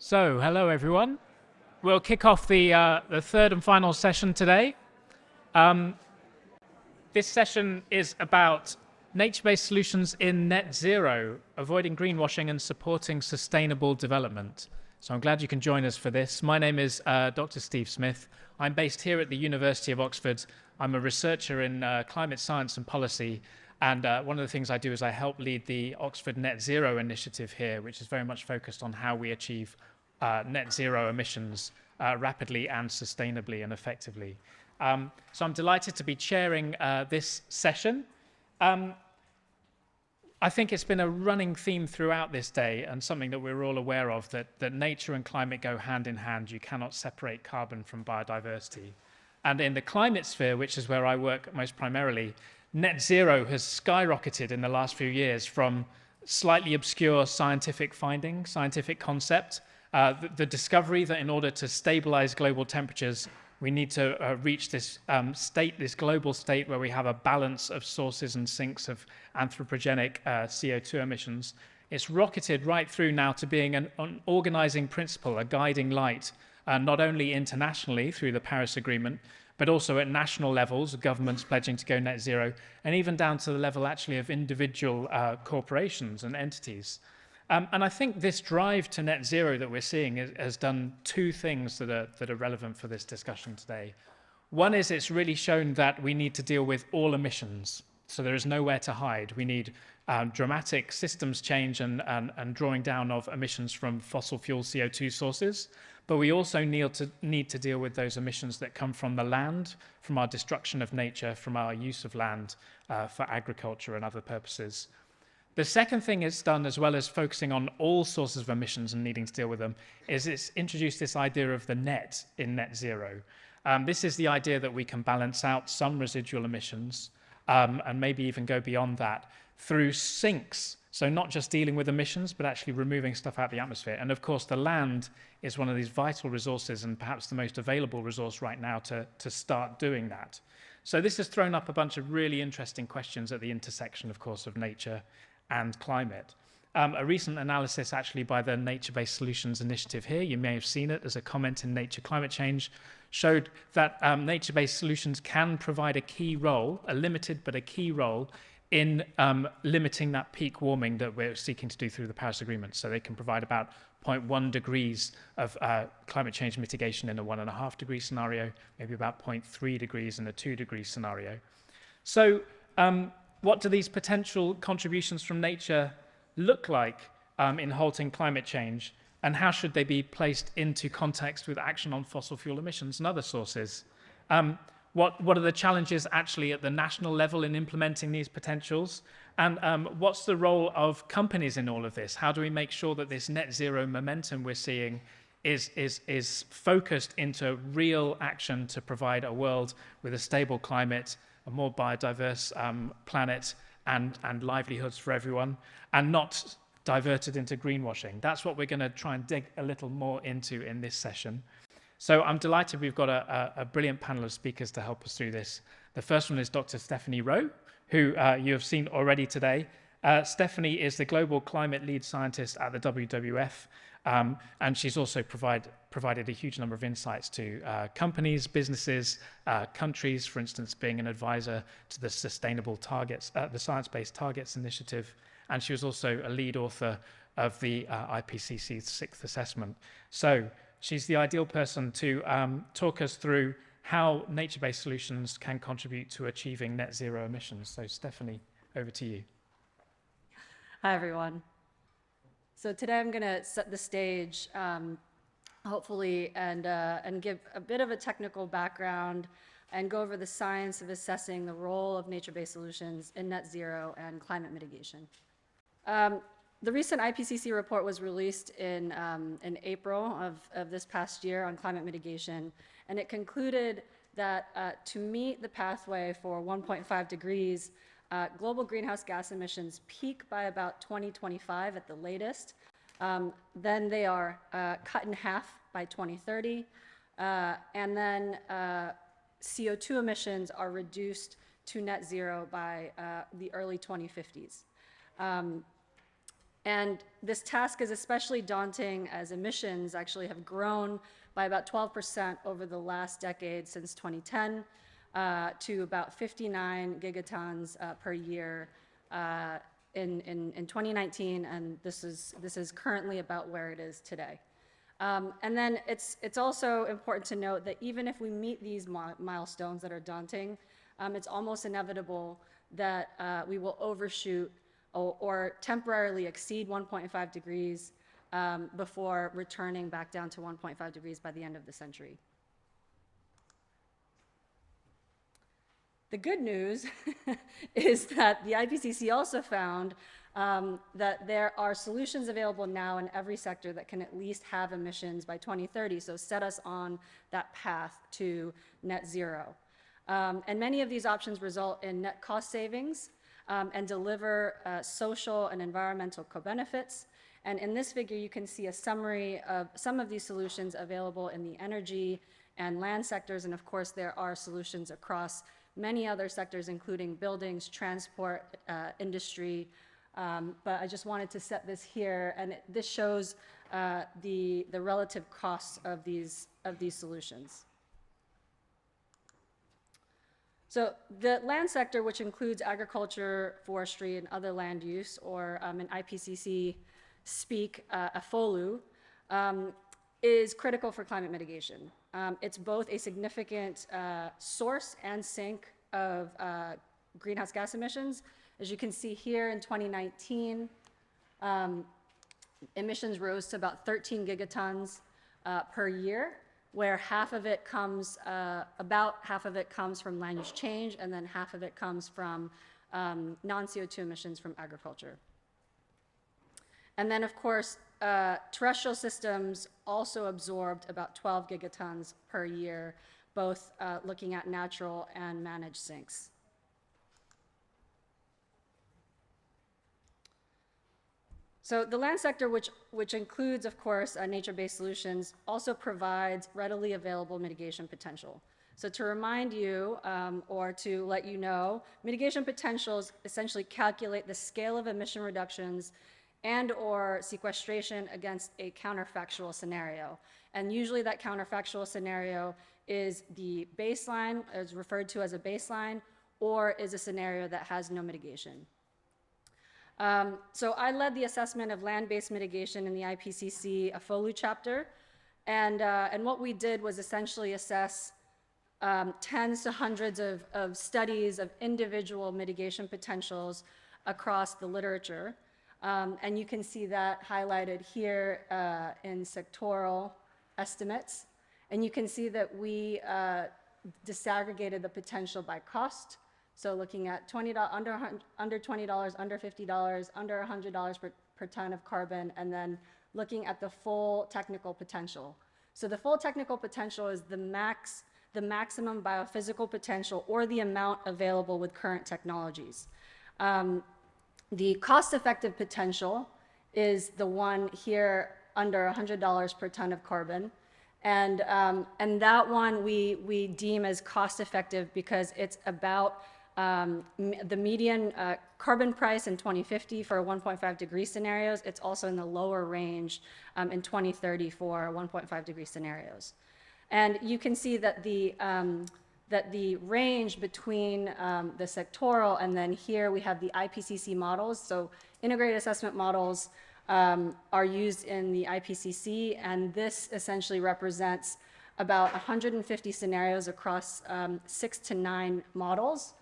So, hello everyone. We'll kick off the third and final session today. This session is about nature-based solutions in net zero, avoiding greenwashing and supporting sustainable development. So I'm glad you can join us for this. My name is Dr. Steve Smith. I'm based here at the University of Oxford. I'm a researcher in climate science and policy. And one of the things I do is I help lead the Oxford Net Zero initiative here, which is very much focused on how we achieve net zero emissions rapidly and sustainably and effectively. So I'm delighted to be chairing this session. I think it's been a running theme throughout this day and something that we're all aware of, that nature and climate go hand in hand. You cannot separate carbon from biodiversity. And in the climate sphere, which is where I work most primarily, net zero has skyrocketed in the last few years from slightly obscure scientific finding, scientific concept, the discovery that in order to stabilize global temperatures, we need to reach this state, this global state where we have a balance of sources and sinks of anthropogenic CO2 emissions. It's rocketed right through now to being an organizing principle, a guiding light, not only internationally through the Paris Agreement, but also at national levels, governments pledging to go net zero, and even down to the level actually of individual corporations and entities. And I think this drive to net zero that we're seeing has done two things that are relevant for this discussion today. One is it's really shown that we need to deal with all emissions. So there is nowhere to hide. We need dramatic systems change and drawing down of emissions from fossil fuel CO2 sources. But we also need to deal with those emissions that come from the land, from our destruction of nature, from our use of land for agriculture and other purposes. The second thing it's done, as well as focusing on all sources of emissions and needing to deal with them, is it's introduced this idea of the net in net zero. This is the idea that we can balance out some residual emissions and maybe even go beyond that through sinks. So not just dealing with emissions, but actually removing stuff out of the atmosphere. And of course, the land is one of these vital resources and perhaps the most available resource right now to start doing that. So this has thrown up a bunch of really interesting questions at the intersection, of course, of nature and climate. A recent analysis actually by the Nature-Based Solutions Initiative here, you may have seen it as a comment in Nature Climate Change, showed that nature-based solutions can provide a key role, a limited but a key role, in limiting that peak warming that we're seeking to do through the Paris Agreement. So they can provide about 0.1 degrees of climate change mitigation in a 1.5 degree scenario, maybe about 0.3 degrees in a 2 degree scenario. So what do these potential contributions from nature look like in halting climate change, and how should they be placed into context with action on fossil fuel emissions and other sources? What are the challenges actually at the national level in implementing these potentials? And what's the role of companies in all of this? How do we make sure that this net zero momentum we're seeing is focused into real action to provide a world with a stable climate, a more biodiverse planet, and livelihoods for everyone, and not diverted into greenwashing? That's what we're going to try and dig a little more into in this session. So I'm delighted we've got a brilliant panel of speakers to help us through this. The first one is Dr. Stephanie Rowe, who you have seen already today. Stephanie is the Global Climate Lead Scientist at the WWF, and she's also provided a huge number of insights to companies, businesses, countries, for instance, being an advisor to the Sustainable Targets, the Science-Based Targets Initiative, and she was also a lead author of the IPCC's sixth assessment. So she's the ideal person to talk us through how nature-based solutions can contribute to achieving net zero emissions. So Stephanie, over to you. Hi, everyone. So today I'm going to set the stage, hopefully, and give a bit of a technical background and go over the science of assessing the role of nature-based solutions in net zero and climate mitigation. The recent IPCC report was released in April of this past year on climate mitigation, and it concluded that to meet the pathway for 1.5 degrees, global greenhouse gas emissions peak by about 2025 at the latest. Then they are cut in half by 2030, and then CO2 emissions are reduced to net zero by the early 2050s. And this task is especially daunting as emissions actually have grown by about 12% over the last decade since 2010 to about 59 gigatons per year in 2019, and this is currently about where it is today. And then it's also important to note that even if we meet these milestones that are daunting, it's almost inevitable that we will overshoot or temporarily exceed 1.5 degrees before returning back down to 1.5 degrees by the end of the century. The good news is that the IPCC also found that there are solutions available now in every sector that can at least have emissions by 2030, so set us on that path to net zero. And many of these options result in net cost savings and deliver social and environmental co-benefits. And in this figure, you can see a summary of some of these solutions available in the energy and land sectors. And of course, there are solutions across many other sectors, including buildings, transport, industry. But I just wanted to set this here, and this shows the relative costs of these solutions. So the land sector, which includes agriculture, forestry, and other land use, or in IPCC speak, AFOLU, is critical for climate mitigation. It's both a significant source and sink of greenhouse gas emissions. As you can see here in 2019, emissions rose to about 13 gigatons per year, where about half of it comes from land use change, and then half of it comes from non-CO2 emissions from agriculture. And then, of course, terrestrial systems also absorbed about 12 gigatons per year, both looking at natural and managed sinks. So the land sector, which includes, of course, nature-based solutions, also provides readily available mitigation potential. So to remind you, or to let you know, mitigation potentials essentially calculate the scale of emission reductions and or sequestration against a counterfactual scenario. And usually that counterfactual scenario is the baseline, is referred to as a baseline, or is a scenario that has no mitigation. So I led the assessment of land-based mitigation in the IPCC AFOLU chapter, and what we did was essentially assess tens to hundreds of studies of individual mitigation potentials across the literature. And you can see that highlighted here in sectoral estimates. And you can see that we disaggregated the potential by cost. So looking at under $20, under $50, under $100 per ton of carbon, and then looking at the full technical potential. So the full technical potential is the maximum biophysical potential, or the amount available with current technologies. The cost-effective potential is the one here under $100 per ton of carbon. And that one we deem as cost-effective because it's about the median carbon price in 2050 for 1.5 degree scenarios. It's also in the lower range in 2030 for 1.5 degree scenarios. And you can see that the range between the sectoral, and then here we have the IPCC models. So integrated assessment models are used in the IPCC, and this essentially represents about 150 scenarios across 6 to 9 models.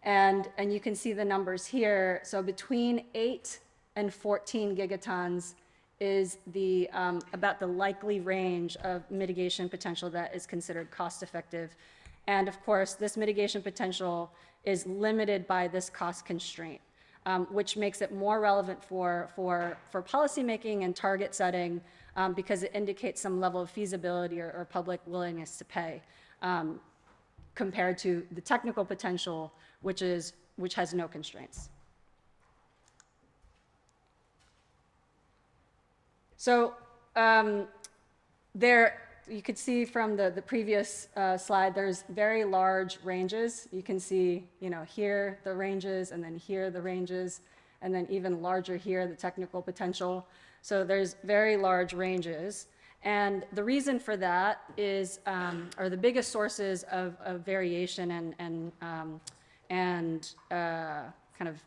And you can see the numbers here. So between 8 and 14 gigatons is about the likely range of mitigation potential that is considered cost effective. And of course, this mitigation potential is limited by this cost constraint, which makes it more relevant for policymaking and target setting because it indicates some level of feasibility or public willingness to pay compared to the technical potential, which has no constraints. So you could see from the previous slide, there's very large ranges. You can see, here the ranges, and then here the ranges. and then even larger here, the technical potential. So there's very large ranges. And the reason for that is, or the biggest sources of variation and kind of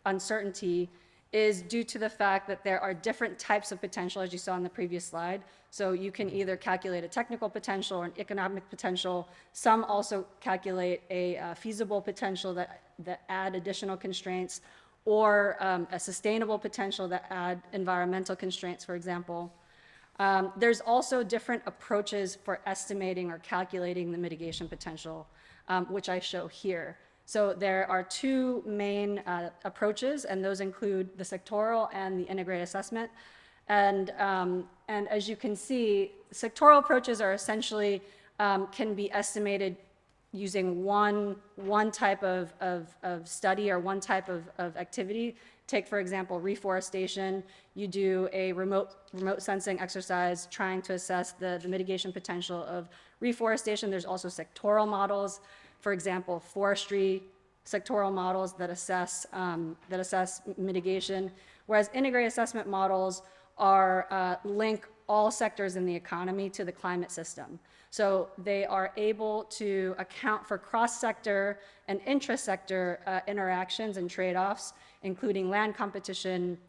uncertainty is due to the fact that there are different types of potential, as you saw in the previous slide. So you can either calculate a technical potential or an economic potential. Some also calculate a feasible potential that add additional constraints, or a sustainable potential that add environmental constraints, for example. There's also different approaches for estimating or calculating the mitigation potential, which I show here. So there are two main approaches, and those include the sectoral and the integrated assessment. And as you can see, sectoral approaches are essentially can be estimated using one type of study or one type of activity. Take, for example, reforestation. You do a remote sensing exercise trying to assess the mitigation potential of reforestation. There's also sectoral models. For example, forestry sectoral models that assess mitigation, whereas integrated assessment models are link all sectors in the economy to the climate system. So they are able to account for cross-sector and intra-sector interactions and trade-offs, including land competition,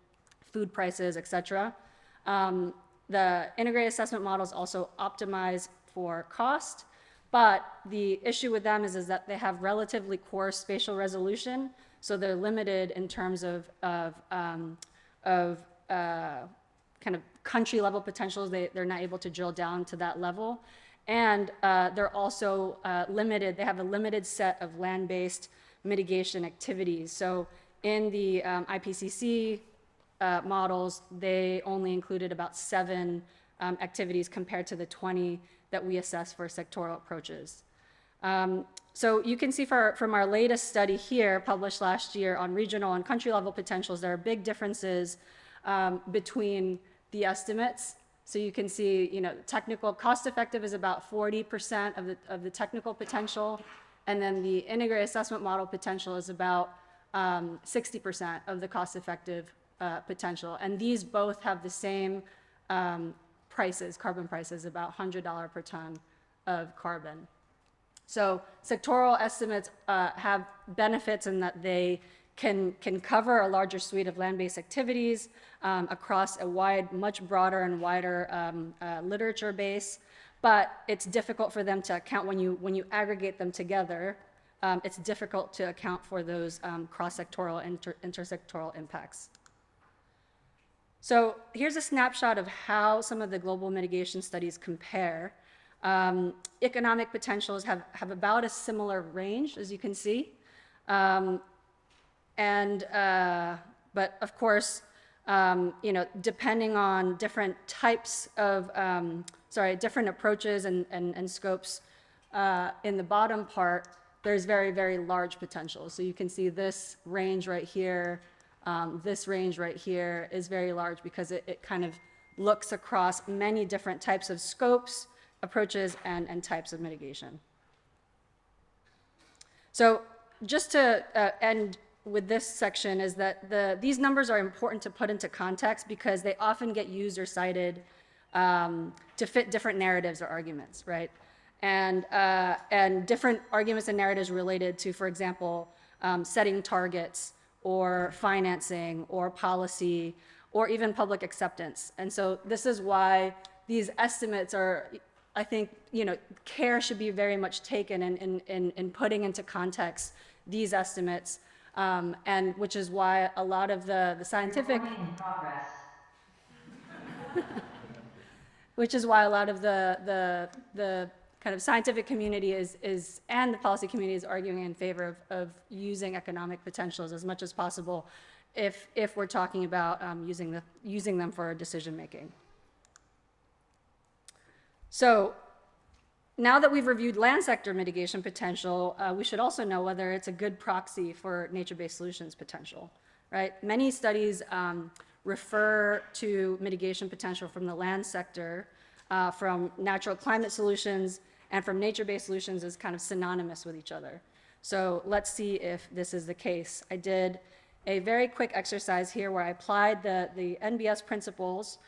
food prices, et cetera. The integrated assessment models also optimize for cost, but the issue with them is that they have relatively coarse spatial resolution, so they're limited in terms of kind of country level potentials. They're not able to drill down to that level. And they're also limited, they have a limited set of land-based mitigation activities. So in the IPCC models, they only included about 7 activities compared to the 20 that we assess for sectoral approaches. So you can see from our latest study here, published last year on regional and country level potentials, there are big differences between the estimates. So you can see, technical cost effective is about 40% of the technical potential, and then the integrated assessment model potential is about 60% of the cost effective potential. And these both have the same prices, carbon prices, about $100 per ton of carbon. So sectoral estimates have benefits in that they can cover a larger suite of land-based activities across a much broader and wider literature base, but it's difficult for them to account when you aggregate them together. It's difficult to account for those cross-sectoral, intersectoral impacts. So here's a snapshot of how some of the global mitigation studies compare. Economic potentials have about a similar range, as you can see. But of course, depending on different types of, different approaches and scopes, in the bottom part, there's very, very large potential. So you can see this range right here, this range right here is very large because it kind of looks across many different types of scopes, approaches, and types of mitigation. So just to end with this section is that these numbers are important to put into context because they often get used or cited to fit different narratives or arguments, right? And different arguments and narratives related to, for example, setting targets or financing or policy or even public acceptance. And so this is why these estimates are, I think, care should be very much taken in putting into context these estimates, and which is why a lot of the scientific which is why a lot of the kind of scientific community is and the policy community is arguing in favor of using economic potentials as much as possible if we're talking about using them for decision making. So now that we've reviewed land sector mitigation potential, we should also know whether it's a good proxy for nature-based solutions potential, right? Many studies refer to mitigation potential from the land sector, from natural climate solutions, and from nature-based solutions as kind of synonymous with each other. So let's see if this is the case. I did a very quick exercise here where I applied the NbS principles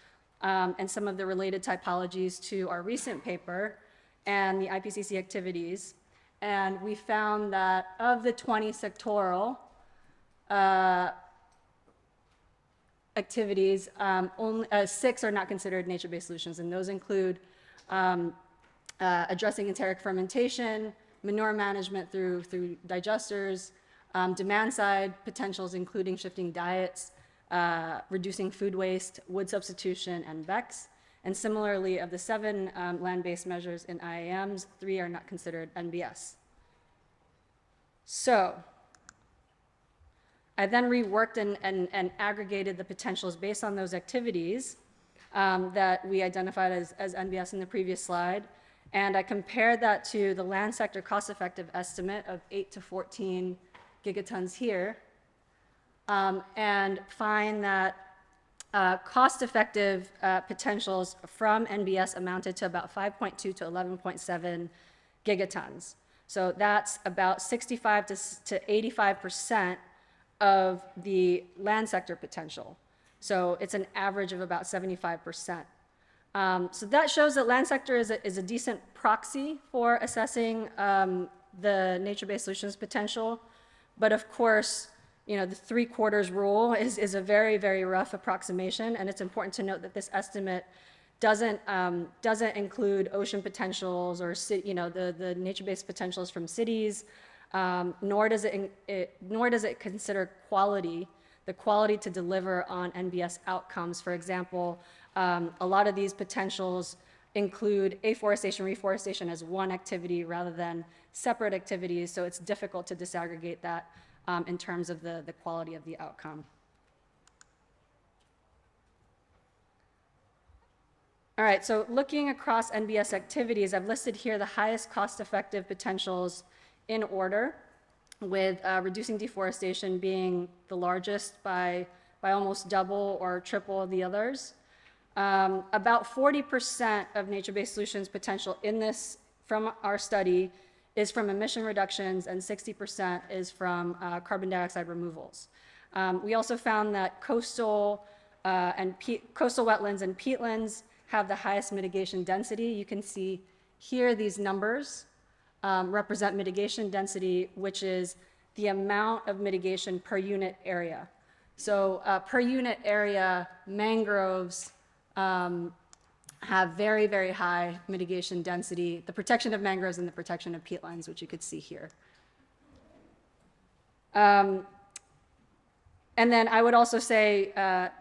and some of the related typologies to our recent paper and the IPCC activities. And we found that of the 20 sectoral activities, only 6 are not considered nature-based solutions, and those include addressing enteric fermentation, manure management through digesters, demand-side potentials including shifting diets, reducing food waste, wood substitution, and BECS. And similarly, of the 7 land-based measures in IAMs, 3 are not considered NbS. So I then reworked and aggregated the potentials based on those activities that we identified as NbS in the previous slide. And I compared that to the land sector cost-effective estimate of 8 to 14 gigatons here, and find that cost-effective potentials from NbS amounted to about 5.2 to 11.7 gigatons. So that's about 65 to 85% of the land sector potential. So it's an average of about 75%. So that shows that land sector is a decent proxy for assessing the nature-based solutions potential. But of course, you know, the 3/4 rule is a very, very rough approximation, and it's important to note that this estimate doesn't include ocean potentials or the nature-based potentials from cities, nor does it consider the quality to deliver on NbS outcomes. For example, a lot of these potentials include afforestation, reforestation as one activity rather than separate activities, so it's difficult to disaggregate that in terms of the quality of the outcome. All right, so looking across NbS activities, I've listed here the highest cost-effective potentials in order, with reducing deforestation being the largest by almost double or triple the others. About 40% of nature-based solutions potential in this, from our study, is from emission reductions, and 60% is from carbon dioxide removals. We also found that coastal wetlands and peatlands have the highest mitigation density. You can see here these numbers represent mitigation density, which is the amount of mitigation per unit area. So per unit area, mangroves have very, very high mitigation density, the protection of mangroves and the protection of peatlands, which you could see here. And then I would also say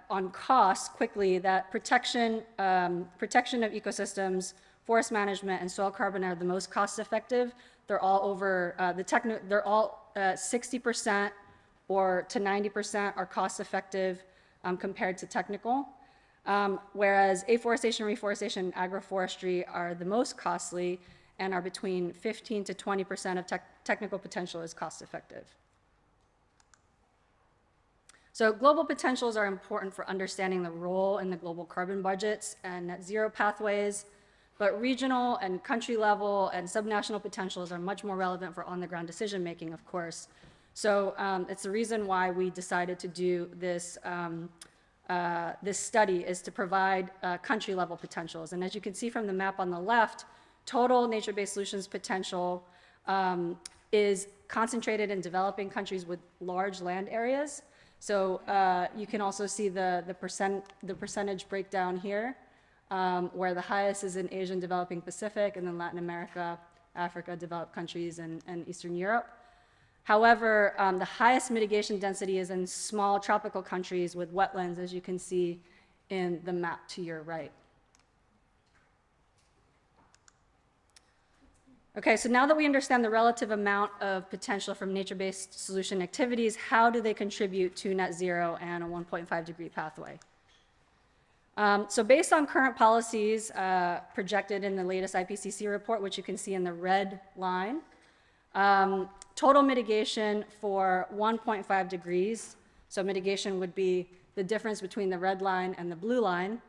on cost quickly that protection of ecosystems, forest management, and soil carbon are the most cost effective. They're all over, they're all 60% or to 90% are cost effective compared to technical. Whereas afforestation, reforestation, and agroforestry are the most costly and are between 15 to 20% of technical potential is cost effective. So global potentials are important for understanding the role in the global carbon budgets and net zero pathways, but regional and country level and subnational potentials are much more relevant for on-the-ground decision-making, of course. So it's the reason why we decided to do this this study, is to provide country-level potentials. And as you can see from the map on the left, total nature-based solutions potential is concentrated in developing countries with large land areas. So you can also see the percentage breakdown here, where the highest is in Asian developing Pacific, and then Latin America, Africa, developed countries, and Eastern Europe. However, the highest mitigation density is in small tropical countries with wetlands, as you can see in the map to your right. Okay, so now that we understand the relative amount of potential from nature-based solution activities, how do they contribute to net zero and a 1.5 degree pathway? So based on current policies projected in the latest IPCC report, which you can see in the red line, total mitigation for 1.5 degrees, so mitigation would be the difference between the red line and the blue line,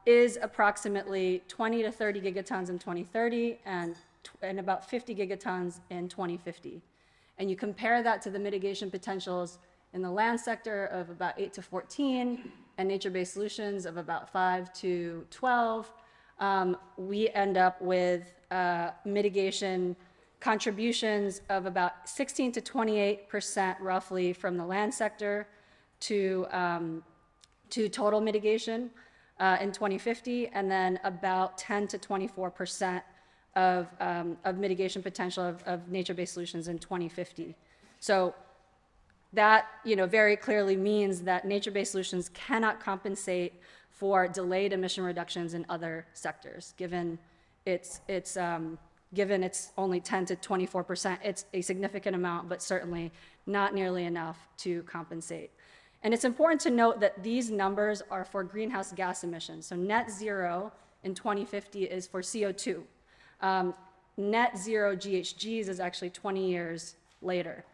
is approximately 20 to 30 gigatons in 2030 and about 50 gigatons in 2050. And you compare that to the mitigation potentials in the land sector of about 8 to 14, and nature-based solutions of about 5 to 12, we end up with mitigation contributions of about 16 to 28% roughly from the land sector to total mitigation in 2050, and then about 10 to 24% of mitigation potential of nature-based solutions in 2050. So that, very clearly means that nature-based solutions cannot compensate for delayed emission reductions in other sectors. Given it's only 10 to 24%, it's a significant amount, but certainly not nearly enough to compensate. And it's important to note that these numbers are for greenhouse gas emissions. So net zero in 2050 is for CO2. Net zero GHGs is actually 20 years later.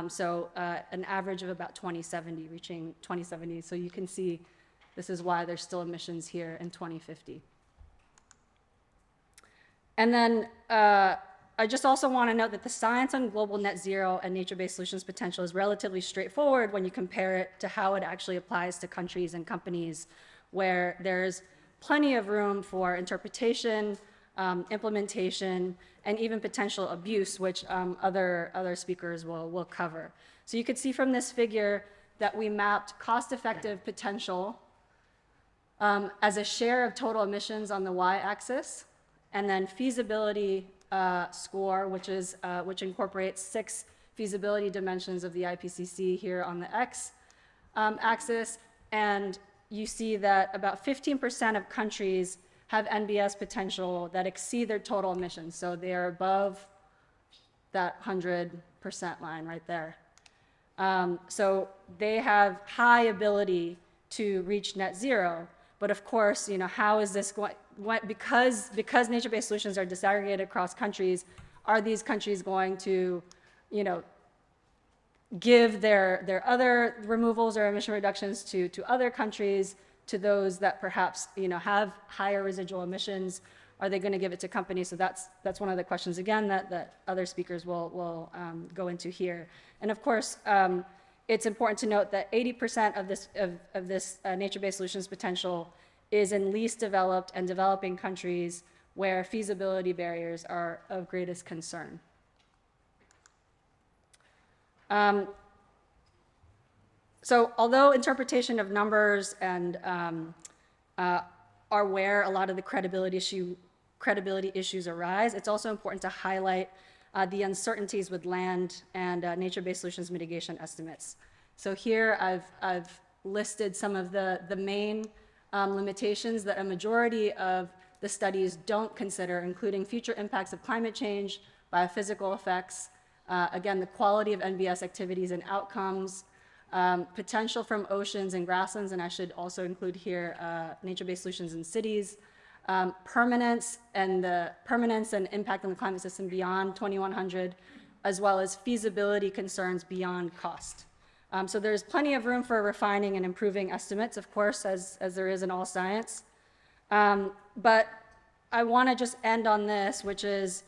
So an average of about 2070, reaching 2070. So you can see this is why there's still emissions here in 2050. And then I just also want to note that the science on global net zero and nature-based solutions potential is relatively straightforward when you compare it to how it actually applies to countries and companies, where there's plenty of room for interpretation, implementation, and even potential abuse, which other speakers will cover. So you could see from this figure that we mapped cost-effective potential as a share of total emissions on the y-axis, and then feasibility score, which incorporates 6 feasibility dimensions of the IPCC here on the x-axis, and you see that about 15% of countries have NbS potential that exceed their total emissions, so they are above that 100% line right there. So they have high ability to reach net zero, but of course, how is this going? Because nature-based solutions are disaggregated across countries, are these countries going to, give their other removals or emission reductions to other countries, to those that perhaps, have higher residual emissions? Are they going to give it to companies? So that's one of the questions, again, that other speakers will go into here. And of course, it's important to note that 80% of this nature-based solutions potential is in least developed and developing countries where feasibility barriers are of greatest concern. So although interpretation of numbers and are where a lot of the credibility issues arise, it's also important to highlight the uncertainties with land and nature-based solutions mitigation estimates. So here I've listed some of the main limitations that a majority of the studies don't consider, including future impacts of climate change, biophysical effects, again, the quality of NbS activities and outcomes, potential from oceans and grasslands, and I should also include here nature-based solutions in cities, permanence and impact on the climate system beyond 2100, as well as feasibility concerns beyond cost. So there's plenty of room for refining and improving estimates, of course, as there is in all science. But I want to just end on this, which is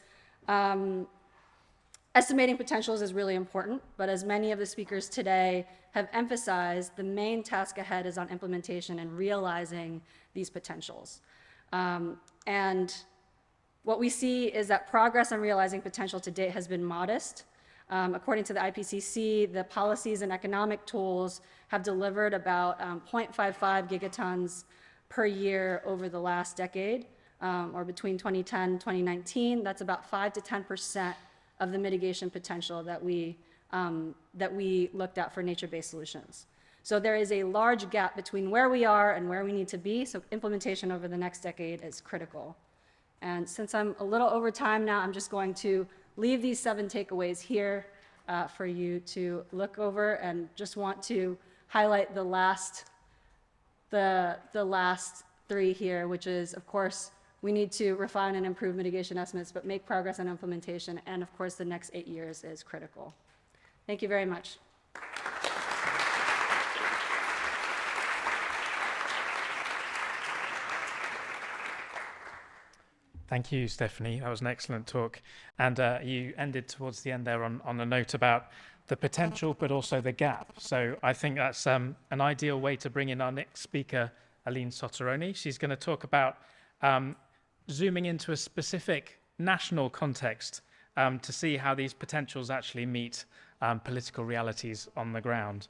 estimating potentials is really important, but as many of the speakers today have emphasized, the main task ahead is on implementation and realizing these potentials. And what we see is that progress on realizing potential to date has been modest. According to the IPCC, the policies and economic tools have delivered about 0.55 gigatons per year over the last decade, or between 2010 and 2019. That's about 5 to 10% of the mitigation potential that we looked at for nature-based solutions. So there is a large gap between where we are and where we need to be, so implementation over the next decade is critical. And since I'm a little over time now, I'm just going to leave these 7 takeaways here for you to look over, and just want to highlight the last 3 here, which is, of course, we need to refine and improve mitigation estimates, but make progress on implementation, and of course the next 8 years is critical. Thank you very much. Thank you, Stephanie. That was an excellent talk. And you ended towards the end there on a note about the potential, but also the gap. So I think that's an ideal way to bring in our next speaker, Aline Soterroni. She's going to talk about zooming into a specific national context to see how these potentials actually meet political realities on the ground.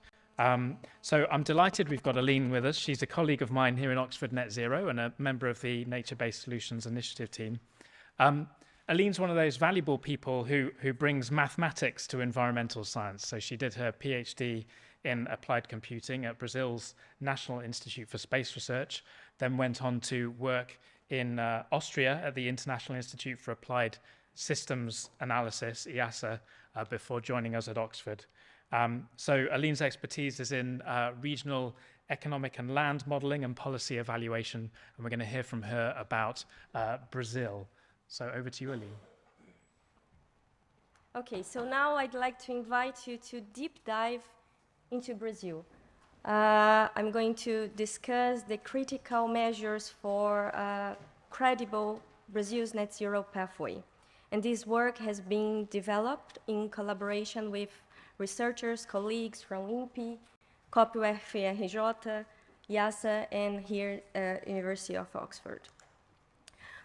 So I'm delighted we've got Aline with us. She's a colleague of mine here in Oxford Net Zero and a member of the Nature-Based Solutions Initiative team. Aline's one of those valuable people who brings mathematics to environmental science. So she did her PhD in applied computing at Brazil's National Institute for Space Research, then went on to work in Austria at the International Institute for Applied Systems Analysis, IASA, before joining us at Oxford. So Aline's expertise is in regional economic and land modeling and policy evaluation, and we're going to hear from her about Brazil. So over to you, Aline. Okay, so now I'd like to invite you to deep dive into Brazil. I'm going to discuss the critical measures for credible Brazil's net zero pathway. And this work has been developed in collaboration with researchers, colleagues from INPE, COP-UFRJ, IASA, and here University of Oxford.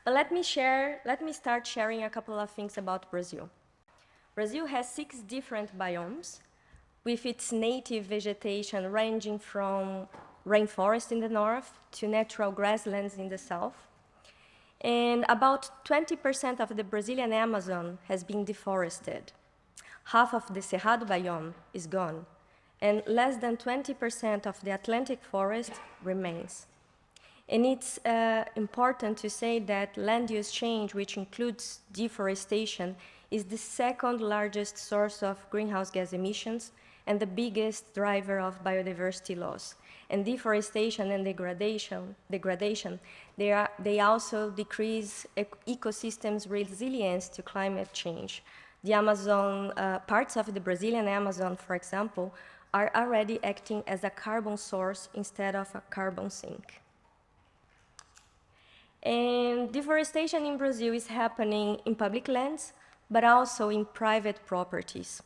But let me start sharing a couple of things about Brazil. Brazil has 6 different biomes, with its native vegetation ranging from rainforest in the north to natural grasslands in the south. And about 20% of the Brazilian Amazon has been deforested. Half of the Cerrado biome is gone, and less than 20% of the Atlantic forest remains. And it's important to say that land use change, which includes deforestation, is the second largest source of greenhouse gas emissions and the biggest driver of biodiversity loss. And deforestation and degradation they also decrease ecosystems' resilience to climate change. The Amazon, parts of the Brazilian Amazon, for example, are already acting as a carbon source instead of a carbon sink. And deforestation in Brazil is happening in public lands, but also in private properties.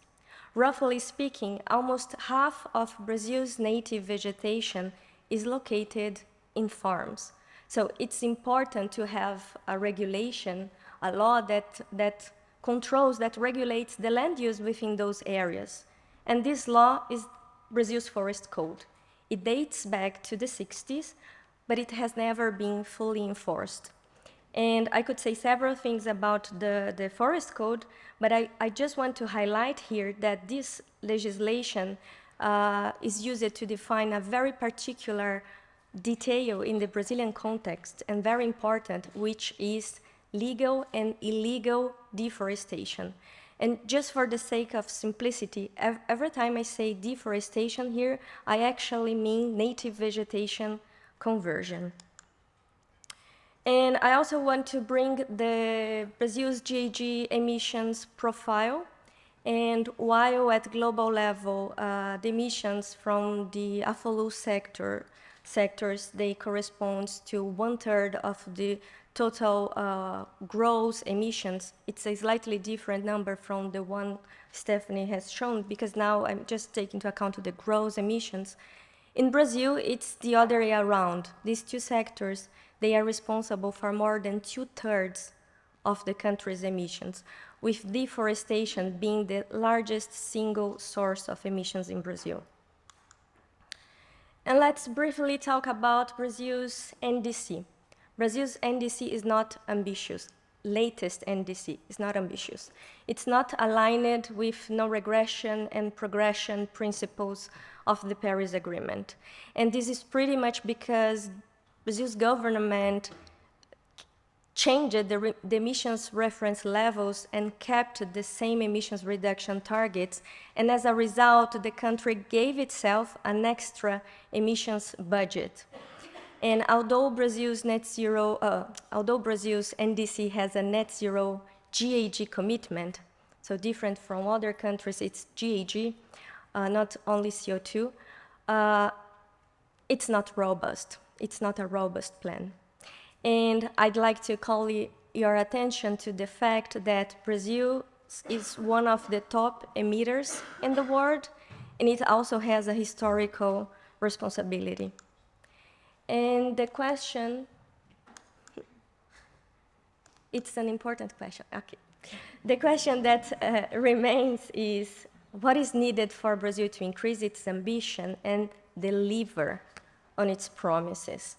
Roughly speaking, almost half of Brazil's native vegetation is located in farms. So it's important to have a regulation, a law that controls, that regulates the land use within those areas. And this law is Brazil's Forest Code. It dates back to the 60s, but it has never been fully enforced. And I could say several things about the Forest Code, but I just want to highlight here that this legislation is used to define a very particular detail in the Brazilian context, and very important, which is legal and illegal deforestation. And just for the sake of simplicity, every time I say deforestation here, I actually mean native vegetation conversion. And I also want to bring the Brazil's GHG emissions profile. And while at global level, the emissions from the AFOLU sectors, they correspond to 1/3 of the total gross emissions. It's a slightly different number from the one Stephanie has shown, because now I'm just taking into account the gross emissions. In Brazil, it's the other way around. These 2 sectors, they are responsible for more than 2/3 of the country's emissions, with deforestation being the largest single source of emissions in Brazil. And let's briefly talk about Brazil's NDC. Brazil's NDC is not ambitious. Latest NDC is not ambitious. It's not aligned with no regression and progression principles of the Paris Agreement. And this is pretty much because Brazil's government changed the emissions reference levels and kept the same emissions reduction targets. And as a result, the country gave itself an extra emissions budget. And although Brazil's NDC has a net zero GHG commitment, so different from other countries, it's GHG, not only CO2, it's not robust. It's not a robust plan. And I'd like to call your attention to the fact that Brazil is one of the top emitters in the world, and it also has a historical responsibility. And the question, it's an important question, okay. The question that remains is, what is needed for Brazil to increase its ambition and deliver on its promises?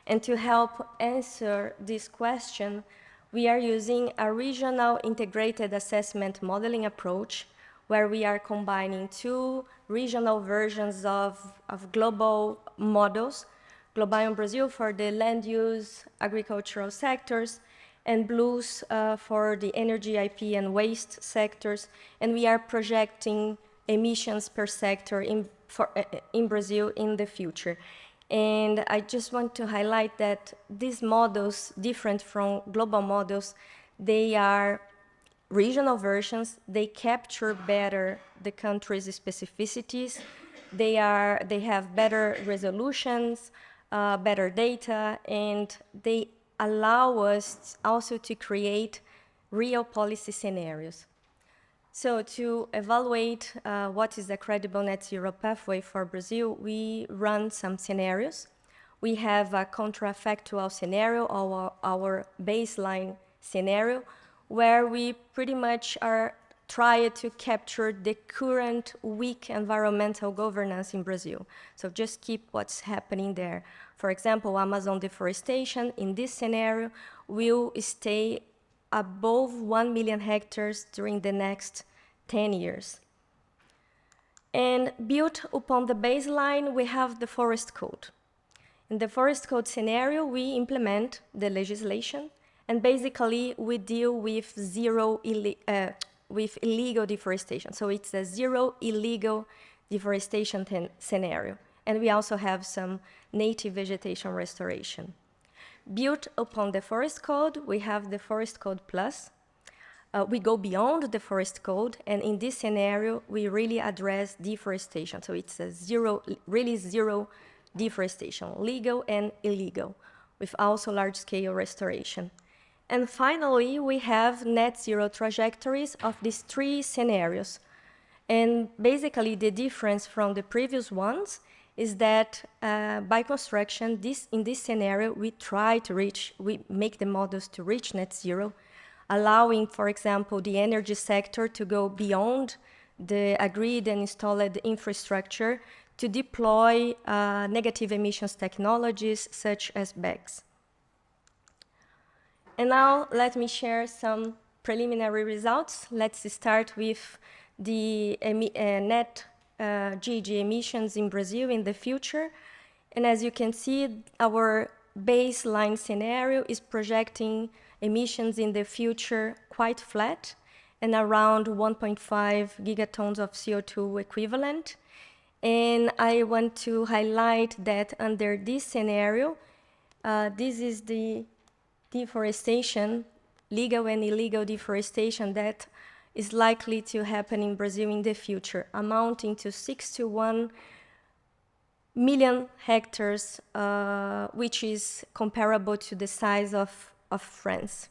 And to help answer this question, we are using a regional integrated assessment modeling approach, where we are combining two regional versions of global models, Global Brazil for the land use, agricultural sectors, and BLUES for the energy, IP, and waste sectors. And we are projecting emissions per sector in Brazil in the future. And I just want to highlight that these models, different from global models, they are regional versions. They capture better the country's specificities. They have better resolutions, better data, and they allow us also to create real policy scenarios. So to evaluate what is a credible net zero pathway for Brazil, we run some scenarios. We have a contrafactual scenario, or our baseline scenario, where we pretty much are trying to capture the current weak environmental governance in Brazil. So just keep what's happening there. For example, Amazon deforestation in this scenario will stay above 1 million hectares during the next 10 years. And built upon the baseline, we have the forest code. In the forest code scenario, we implement the legislation, and basically we deal with illegal deforestation. So it's a zero illegal deforestation scenario. And we also have some native vegetation restoration. Built upon the forest code, we have the forest code plus. We go beyond the forest code, and in this scenario, we really address deforestation. So it's a really zero deforestation, legal and illegal, with also large-scale restoration. And finally, we have net zero trajectories of these three scenarios. And basically, the difference from the previous ones is that by construction, in this scenario, we make the models to reach net zero, allowing, for example, the energy sector to go beyond the agreed and installed infrastructure to deploy negative emissions technologies such as BECS. And now let me share some preliminary results. Let's start with the net GHG emissions in Brazil in the future. And as you can see, our baseline scenario is projecting emissions in the future quite flat and around 1.5 gigatons of CO2 equivalent. And I want to highlight that under this scenario, this is the deforestation, legal and illegal deforestation that is likely to happen in Brazil in the future, amounting to 61 million hectares, which is comparable to the size of France.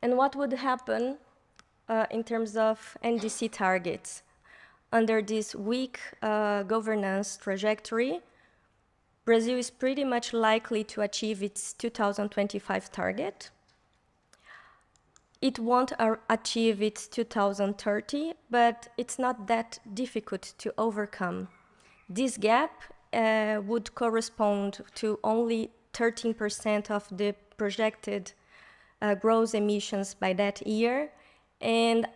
And what would happen in terms of NDC targets? Under this weak governance trajectory, Brazil is pretty much likely to achieve its 2025 target. It won't achieve its 2030, but it's not that difficult to overcome. This gap would correspond to only 13% of the projected gross emissions by that year, and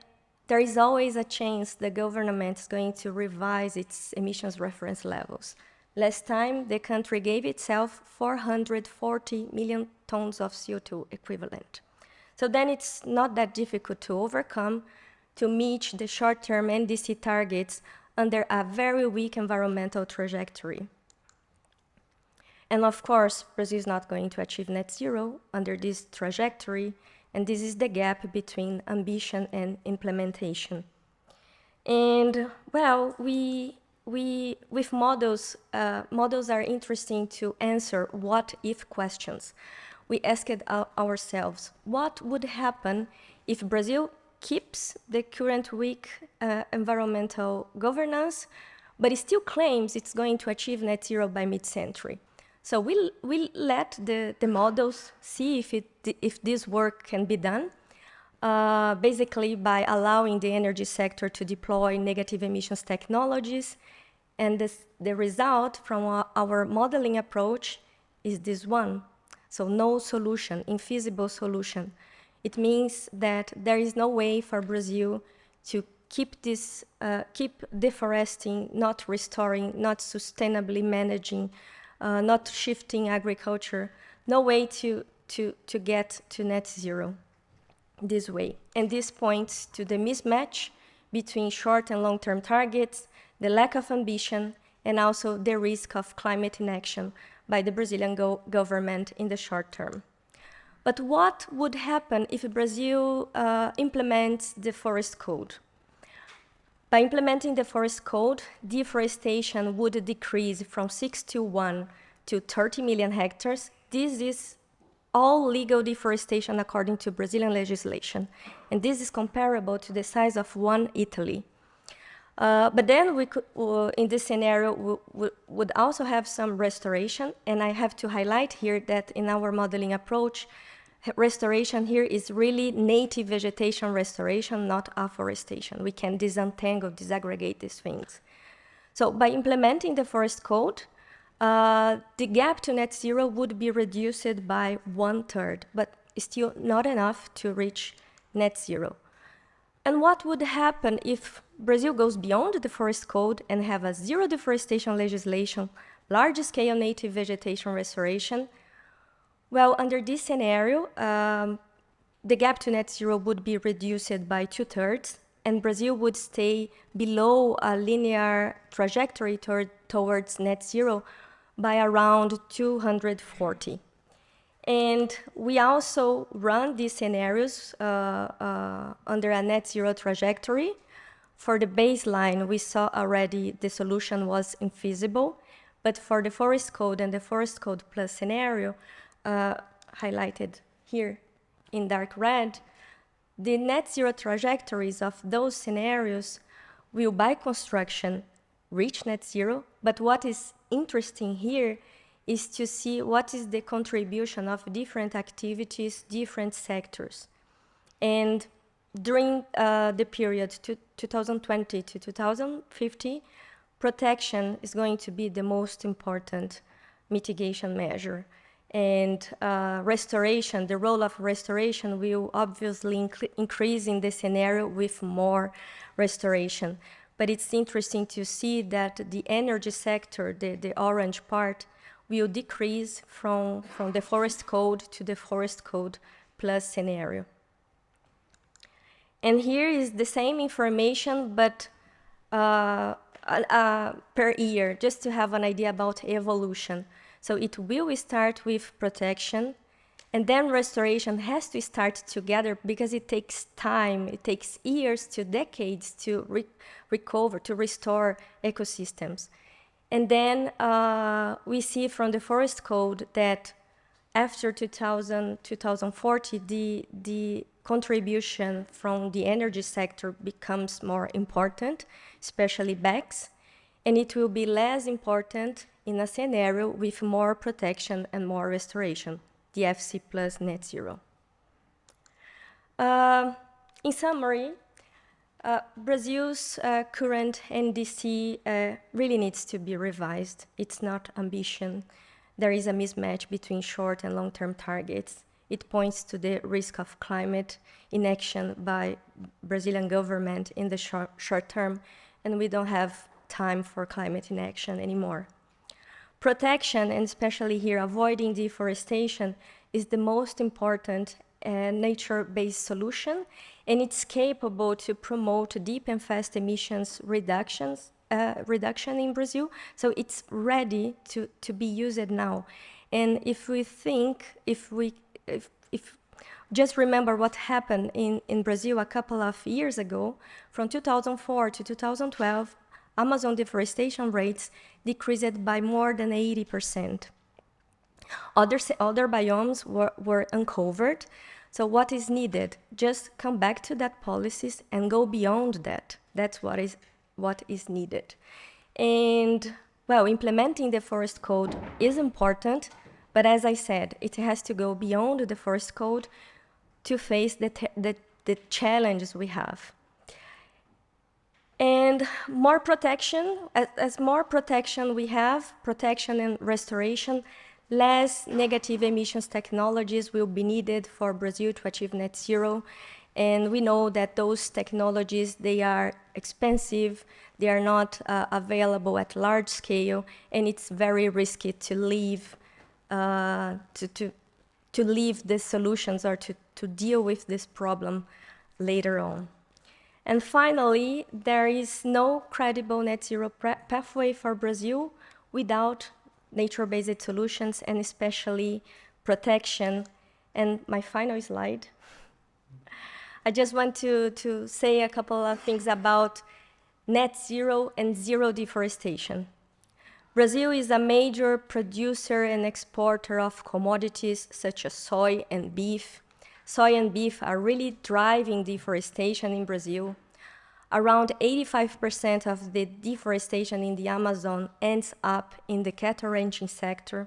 there is always a chance the government is going to revise its emissions reference levels. Last time, the country gave itself 440 million tons of CO2 equivalent. So then it's not that difficult to overcome to meet the short-term NDC targets under a very weak environmental trajectory. And of course, Brazil is not going to achieve net zero under this trajectory, and this is the gap between ambition and implementation. And well, with models, models are interesting to answer what-if questions. we asked ourselves, what would happen if Brazil keeps the current weak environmental governance, but it still claims it's going to achieve net zero by mid-century? So we'll let the models see if this work can be done, basically by allowing the energy sector to deploy negative emissions technologies. And the result from our modeling approach is this one. So no solution, infeasible solution. It means that there is no way for Brazil to keep deforesting, not restoring, not sustainably managing, not shifting agriculture, no way to get to net zero this way. And this points to the mismatch between short and long-term targets, the lack of ambition, and also the risk of climate inaction by the Brazilian government in the short term. But what would happen if Brazil implements the forest code? By implementing the forest code, deforestation would decrease from 61 to 30 million hectares. This is all legal deforestation according to Brazilian legislation. And this is comparable to the size of one Italy. But then we could, in this scenario, we would also have some restoration. And I have to highlight here that in our modeling approach, restoration here is really native vegetation restoration, not afforestation. We can disentangle, disaggregate these things. So by implementing the forest code, the gap to net zero would be reduced by 1/3, but still not enough to reach net zero. And what would happen if Brazil goes beyond the forest code and have a zero deforestation legislation, large-scale native vegetation restoration? Well, under this scenario, the gap to net zero would be reduced by 2/3, and Brazil would stay below a linear trajectory towards net zero by around 240. And we also run these scenarios under a net zero trajectory. For the baseline, we saw already the solution was infeasible, but for the forest code and the forest code plus scenario, highlighted here in dark red, the net zero trajectories of those scenarios will, by construction, reach net zero. But what is interesting here is to see what is the contribution of different activities, different sectors. And during the period 2020 to 2050, protection is going to be the most important mitigation measure. And restoration, the role of restoration will obviously increase in the scenario with more restoration. But it's interesting to see that the energy sector, the orange part, will decrease from the forest code to the forest code plus scenario. And here is the same information, but per year, just to have an idea about evolution. So it will start with protection, and then restoration has to start together because it takes time, it takes years to decades to recover, to restore ecosystems. And then we see from the forest code that after 2040, the contribution from the energy sector becomes more important, especially BECS, and it will be less important in a scenario with more protection and more restoration, the FC plus net zero. In summary, Brazil's current NDC really needs to be revised. It's not ambition. There is a mismatch between short and long-term targets. It points to the risk of climate inaction by Brazilian government in the short term, and we don't have time for climate inaction anymore. Protection, and especially here avoiding deforestation, is the most important nature-based solution, and it's capable to promote deep and fast emissions reduction in Brazil. So it's ready to be used now. And if just remember what happened in Brazil a couple of years ago, from 2004 to 2012, Amazon deforestation rates decreased by more than 80%. Other biomes were uncovered. So what is needed? Just come back to that policies and go beyond that. That's what is needed. And well, implementing the forest code is important, but as I said, it has to go beyond the forest code to face the challenges we have. And more protection, as more protection we have, protection and restoration, less negative emissions technologies will be needed for Brazil to achieve net zero. And we know that those technologies, they are expensive, they are not available at large scale, and it's very risky to leave these solutions or to deal with this problem later on. And finally, there is no credible net zero pathway for Brazil without nature-based solutions and especially protection. And my final slide. I just want to say a couple of things about net zero and zero deforestation. Brazil is a major producer and exporter of commodities such as soy and beef. Soy and beef are really driving deforestation in Brazil. Around 85% of the deforestation in the Amazon ends up in the cattle ranching sector.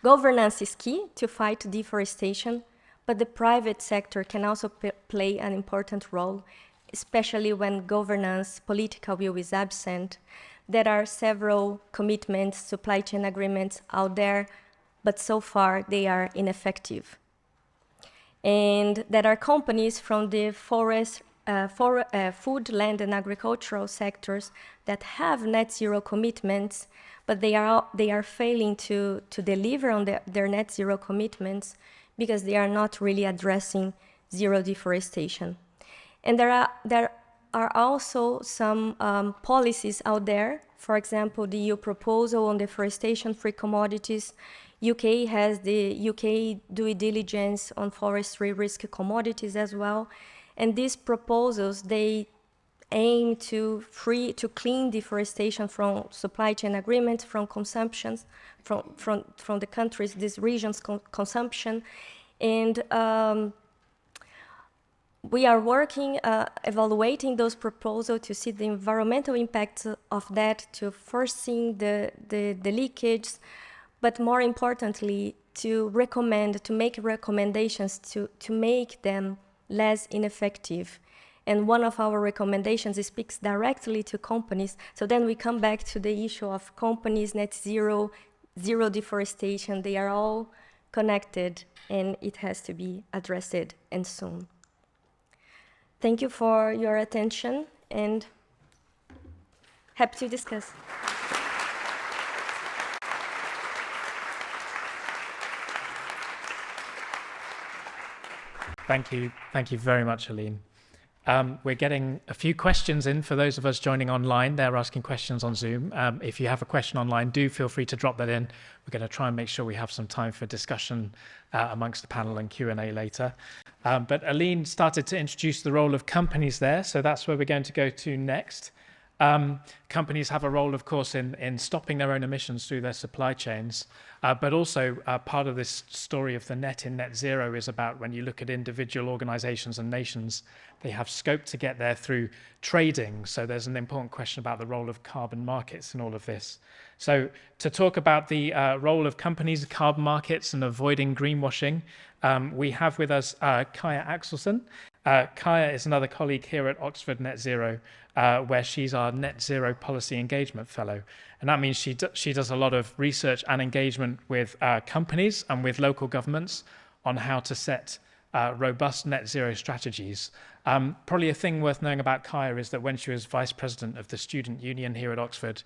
Governance is key to fight deforestation, but the private sector can also play an important role, especially when governance, political will is absent. There are several commitments, supply chain agreements out there, but so far they are ineffective. And there are companies from the forest, food, land, and agricultural sectors that have net zero commitments, but they are failing to deliver on their net zero commitments because they are not really addressing zero deforestation. And there are also some policies out there. For example, the EU proposal on deforestation-free commodities. UK has the UK due diligence on forestry risk commodities as well. And these proposals, they aim to clean deforestation from supply chain agreements, from consumptions, from the countries, these regions' consumption. And we are working, evaluating those proposals to see the environmental impact of that, to foresee the leakage, but more importantly, to make recommendations to make them less ineffective. And one of our recommendations speaks directly to companies. So then we come back to the issue of companies, net zero, zero deforestation. They are all connected, and it has to be addressed, and soon. Thank you for your attention, and happy to discuss. Thank you very much, Aline. We're getting a few questions in for those of us joining online. They're asking questions on Zoom. If you have a question online, do feel free to drop that in. We're going to try and make sure we have some time for discussion amongst the panel and Q&A later. But Aline started to introduce the role of companies there, so that's where we're going to go to next. Companies have a role, of course, in stopping their own emissions through their supply chains, but also part of this story of the net in net zero is about when you look at individual organizations and nations, they have scope to get there through trading. So there's an important question about the role of carbon markets in all of this. So to talk about the role of companies, carbon markets, and avoiding greenwashing, we have with us Kaya Axelsson. Kaya is another colleague here at Oxford Net Zero, where she's our Net Zero Policy Engagement Fellow. And that means she does a lot of research and engagement with companies and with local governments on how to set robust net zero strategies. Probably a thing worth knowing about Kaya is that when she was vice president of the student union here at Oxford,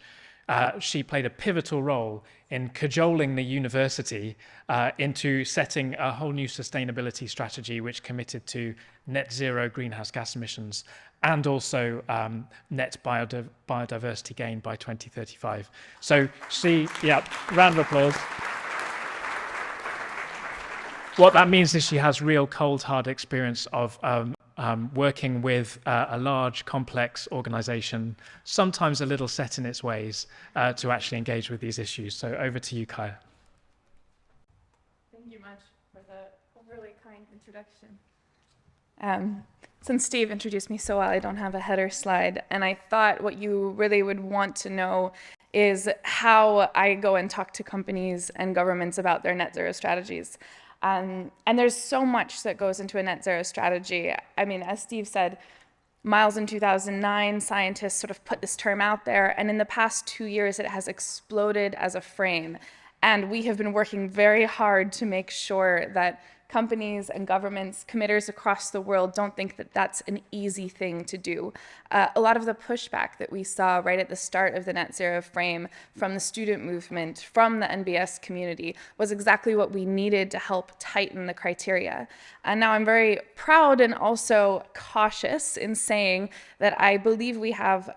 she played a pivotal role in cajoling the university into setting a whole new sustainability strategy which committed to net zero greenhouse gas emissions and also net biodiversity gain by 2035. So round of applause. What that means is she has real cold, hard experience of working with a large, complex organization, sometimes a little set in its ways, to actually engage with these issues. So over to you, Kaya. you much for the overly kind introduction. Since Steve introduced me so well, I don't have a header slide, and I thought what you really would want to know is how I go and talk to companies and governments about their net zero strategies. And there's so much that goes into a net zero strategy. I mean, as Steve said, Miles in 2009, scientists sort of put this term out there, and in the past 2 years, it has exploded as a frame. And we have been working very hard to make sure that companies and governments, committers across the world don't think that that's an easy thing to do. A lot of the pushback that we saw right at the start of the net zero frame from the student movement, from the NbS community, was exactly what we needed to help tighten the criteria. And now I'm very proud and also cautious in saying that I believe we have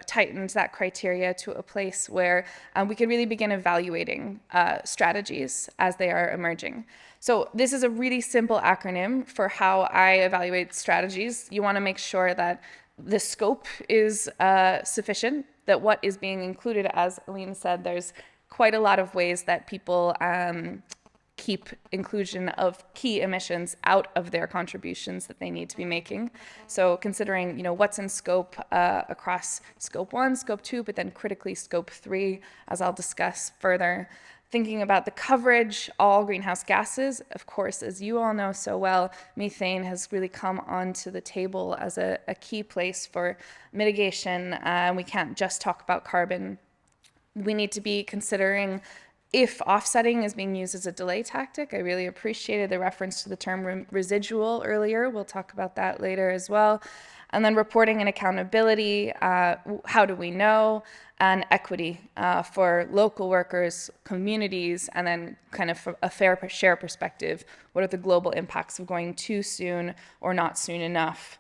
tightened that criteria to a place where we can really begin evaluating strategies as they are emerging. So this is a really simple acronym for how I evaluate strategies. You want to make sure that the scope is sufficient, that what is being included, as Aline said, there's quite a lot of ways that people keep inclusion of key emissions out of their contributions that they need to be making. So considering, what's in scope across scope 1, scope 2, but then critically scope 3, as I'll discuss further. Thinking about the coverage, all greenhouse gases. Of course, as you all know so well, methane has really come onto the table as a key place for mitigation. We can't just talk about carbon. We need to be considering if offsetting is being used as a delay tactic. I really appreciated the reference to the term residual earlier. We'll talk about that later as well. And then reporting and accountability, how do we know? And equity for local workers, communities, and then kind of from a fair share perspective, what are the global impacts of going too soon or not soon enough?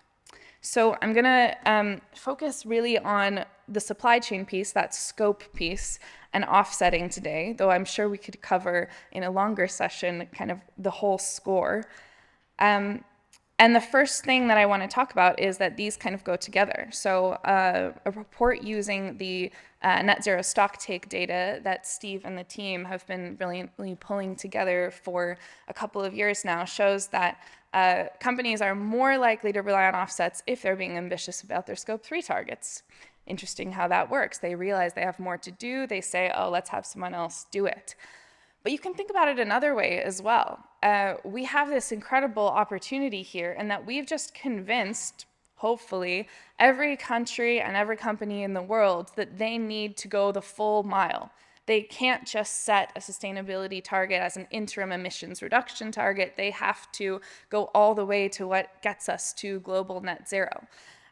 So I'm gonna focus really on the supply chain piece, that scope piece, and offsetting today, though I'm sure we could cover in a longer session kind of the whole score. And the first thing that I want to talk about is that these kind of go together. So a report using the net zero stocktake data that Steve and the team have been brilliantly pulling together for a couple of years now shows that companies are more likely to rely on offsets if they're being ambitious about their scope 3 targets. Interesting how that works. They realize they have more to do. They say, oh, let's have someone else do it. But you can think about it another way as well. We have this incredible opportunity here, and that we've just convinced, hopefully, every country and every company in the world that they need to go the full mile. They can't just set a sustainability target as an interim emissions reduction target. They have to go all the way to what gets us to global net zero.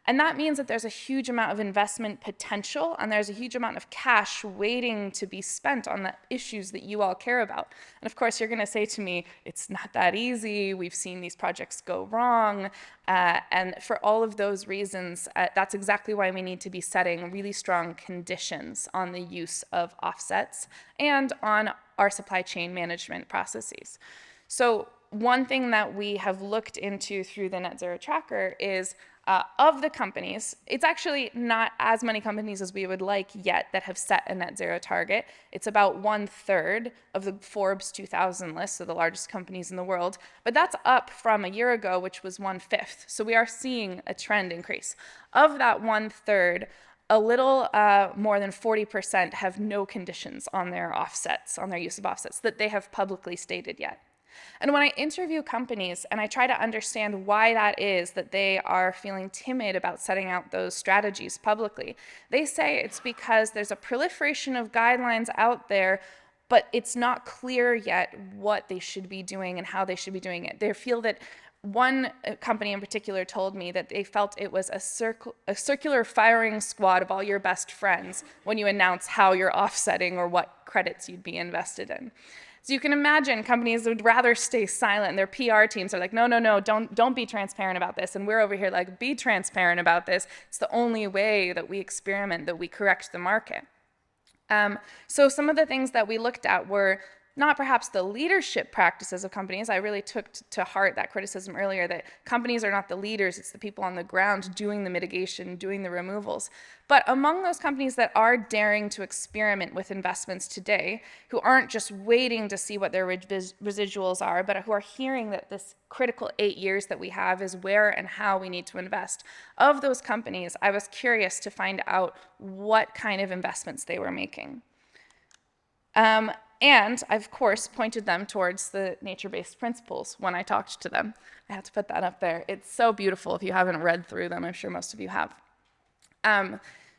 And that means that there's a huge amount of investment potential, and there's a huge amount of cash waiting to be spent on the issues that you all care about. And of course, you're going to say to me, it's not that easy. We've seen these projects go wrong. And for all of those reasons, that's exactly why we need to be setting really strong conditions on the use of offsets and on our supply chain management processes. So one thing that we have looked into through the Net Zero Tracker is of the companies, it's actually not as many companies as we would like yet that have set a net zero target. It's about 1/3 of the Forbes 2000 list, so the largest companies in the world. But that's up from a year ago, which was 1/5. So we are seeing a trend increase. Of that 1/3, a little more than 40% have no conditions on their offsets, on their use of offsets, that they have publicly stated yet. And when I interview companies and I try to understand why that is that they are feeling timid about setting out those strategies publicly, they say it's because there's a proliferation of guidelines out there, but it's not clear yet what they should be doing and how they should be doing it. They feel that one company in particular told me that they felt it was a circular firing squad of all your best friends when you announce how you're offsetting or what credits you'd be invested in. So you can imagine companies would rather stay silent. Their PR teams are like, no, don't be transparent about this. And we're over here like, be transparent about this. It's the only way that we experiment, that we correct the market. So some of the things that we looked at were not perhaps the leadership practices of companies. I really took to heart that criticism earlier that companies are not the leaders, it's the people on the ground doing the mitigation, doing the removals. But among those companies that are daring to experiment with investments today, who aren't just waiting to see what their residuals are, but who are hearing that this critical 8 years that we have is where and how we need to invest, of those companies, I was curious to find out what kind of investments they were making. And I, of course, pointed them towards the nature-based principles when I talked to them. I had to put that up there. It's so beautiful. If you haven't read through them, I'm sure most of you have.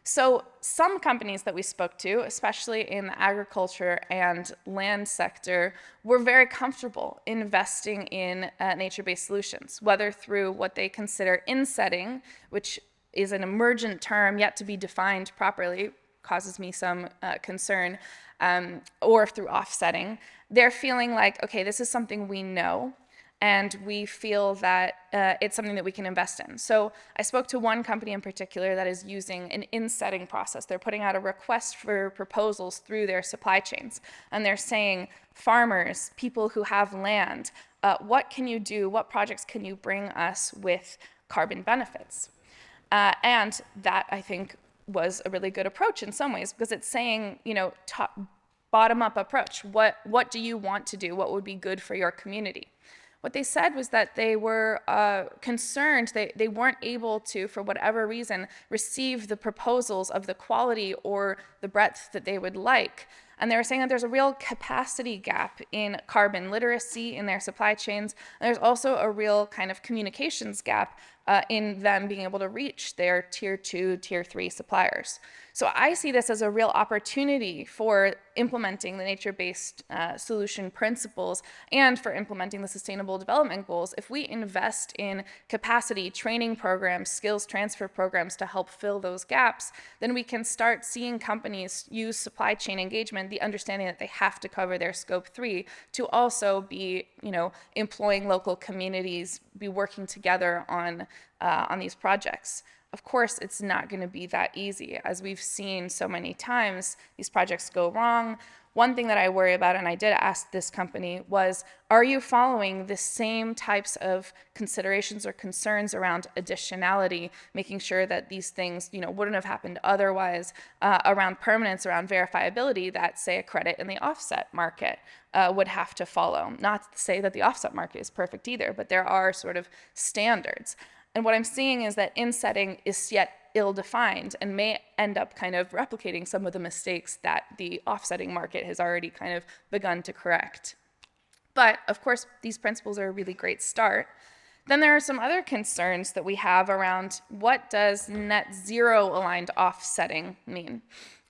So some companies that we spoke to, especially in the agriculture and land sector, were very comfortable investing in nature-based solutions, whether through what they consider insetting, which is an emergent term yet to be defined properly, causes me some concern, or through offsetting. They're feeling like, okay, this is something we know, and we feel that it's something that we can invest in. So I spoke to one company in particular that is using an insetting process. They're putting out a request for proposals through their supply chains, and they're saying, farmers, people who have land, what can you do, what projects can you bring us with carbon benefits? And that, I think, was a really good approach in some ways, because it's saying, you know, bottom-up approach. What do you want to do? What would be good for your community? What they said was that they were concerned they weren't able to, for whatever reason, receive the proposals of the quality or the breadth that they would like. And they were saying that there's a real capacity gap in carbon literacy in their supply chains. And there's also a real kind of communications gap in them being able to reach their tier 2, tier 3 suppliers. So I see this as a real opportunity for implementing the nature-based solution principles and for implementing the sustainable development goals. If we invest in capacity training programs, skills transfer programs to help fill those gaps, then we can start seeing companies use supply chain engagement, the understanding that they have to cover their scope 3, to also be, you know, employing local communities, be working together on these projects. Of course, it's not going to be that easy. As we've seen so many times, these projects go wrong. One thing that I worry about, and I did ask this company, was, are you following the same types of considerations or concerns around additionality, making sure that these things, you know, wouldn't have happened otherwise, around permanence, around verifiability, that, say, a credit in the offset market would have to follow? Not to say that the offset market is perfect either, but there are sort of standards. And what I'm seeing is that insetting is yet ill-defined and may end up kind of replicating some of the mistakes that the offsetting market has already kind of begun to correct. But of course, these principles are a really great start. Then there are some other concerns that we have around what does net zero aligned offsetting mean?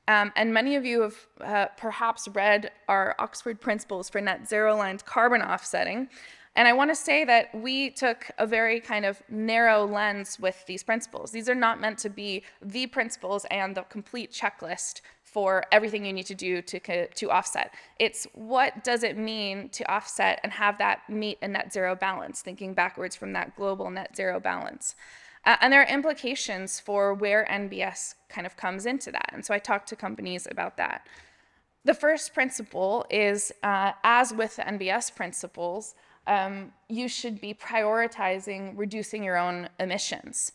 And many of you have perhaps read our Oxford Principles for Net Zero Aligned Carbon Offsetting. And I want to say that we took a very kind of narrow lens with these principles. These are not meant to be the principles and the complete checklist for everything you need to do to offset. It's what does it mean to offset and have that meet a net zero balance, thinking backwards from that global net zero balance. And there are implications for where NbS kind of comes into that. And so I talked to companies about that. The first principle is, as with the NbS principles, you should be prioritizing reducing your own emissions.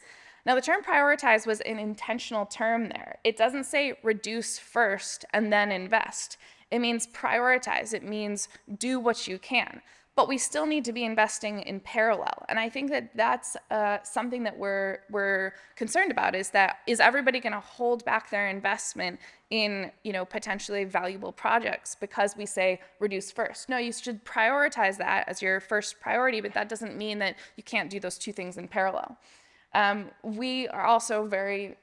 Now, the term prioritize was an intentional term there. It doesn't say reduce first and then invest. It means prioritize. It means do what you can. But we still need to be investing in parallel. And I think that that's something that we're concerned about, is everybody going to hold back their investment in, you know, potentially valuable projects because we say reduce first? No, you should prioritize that as your first priority, but that doesn't mean that you can't do those two things in parallel. We are also very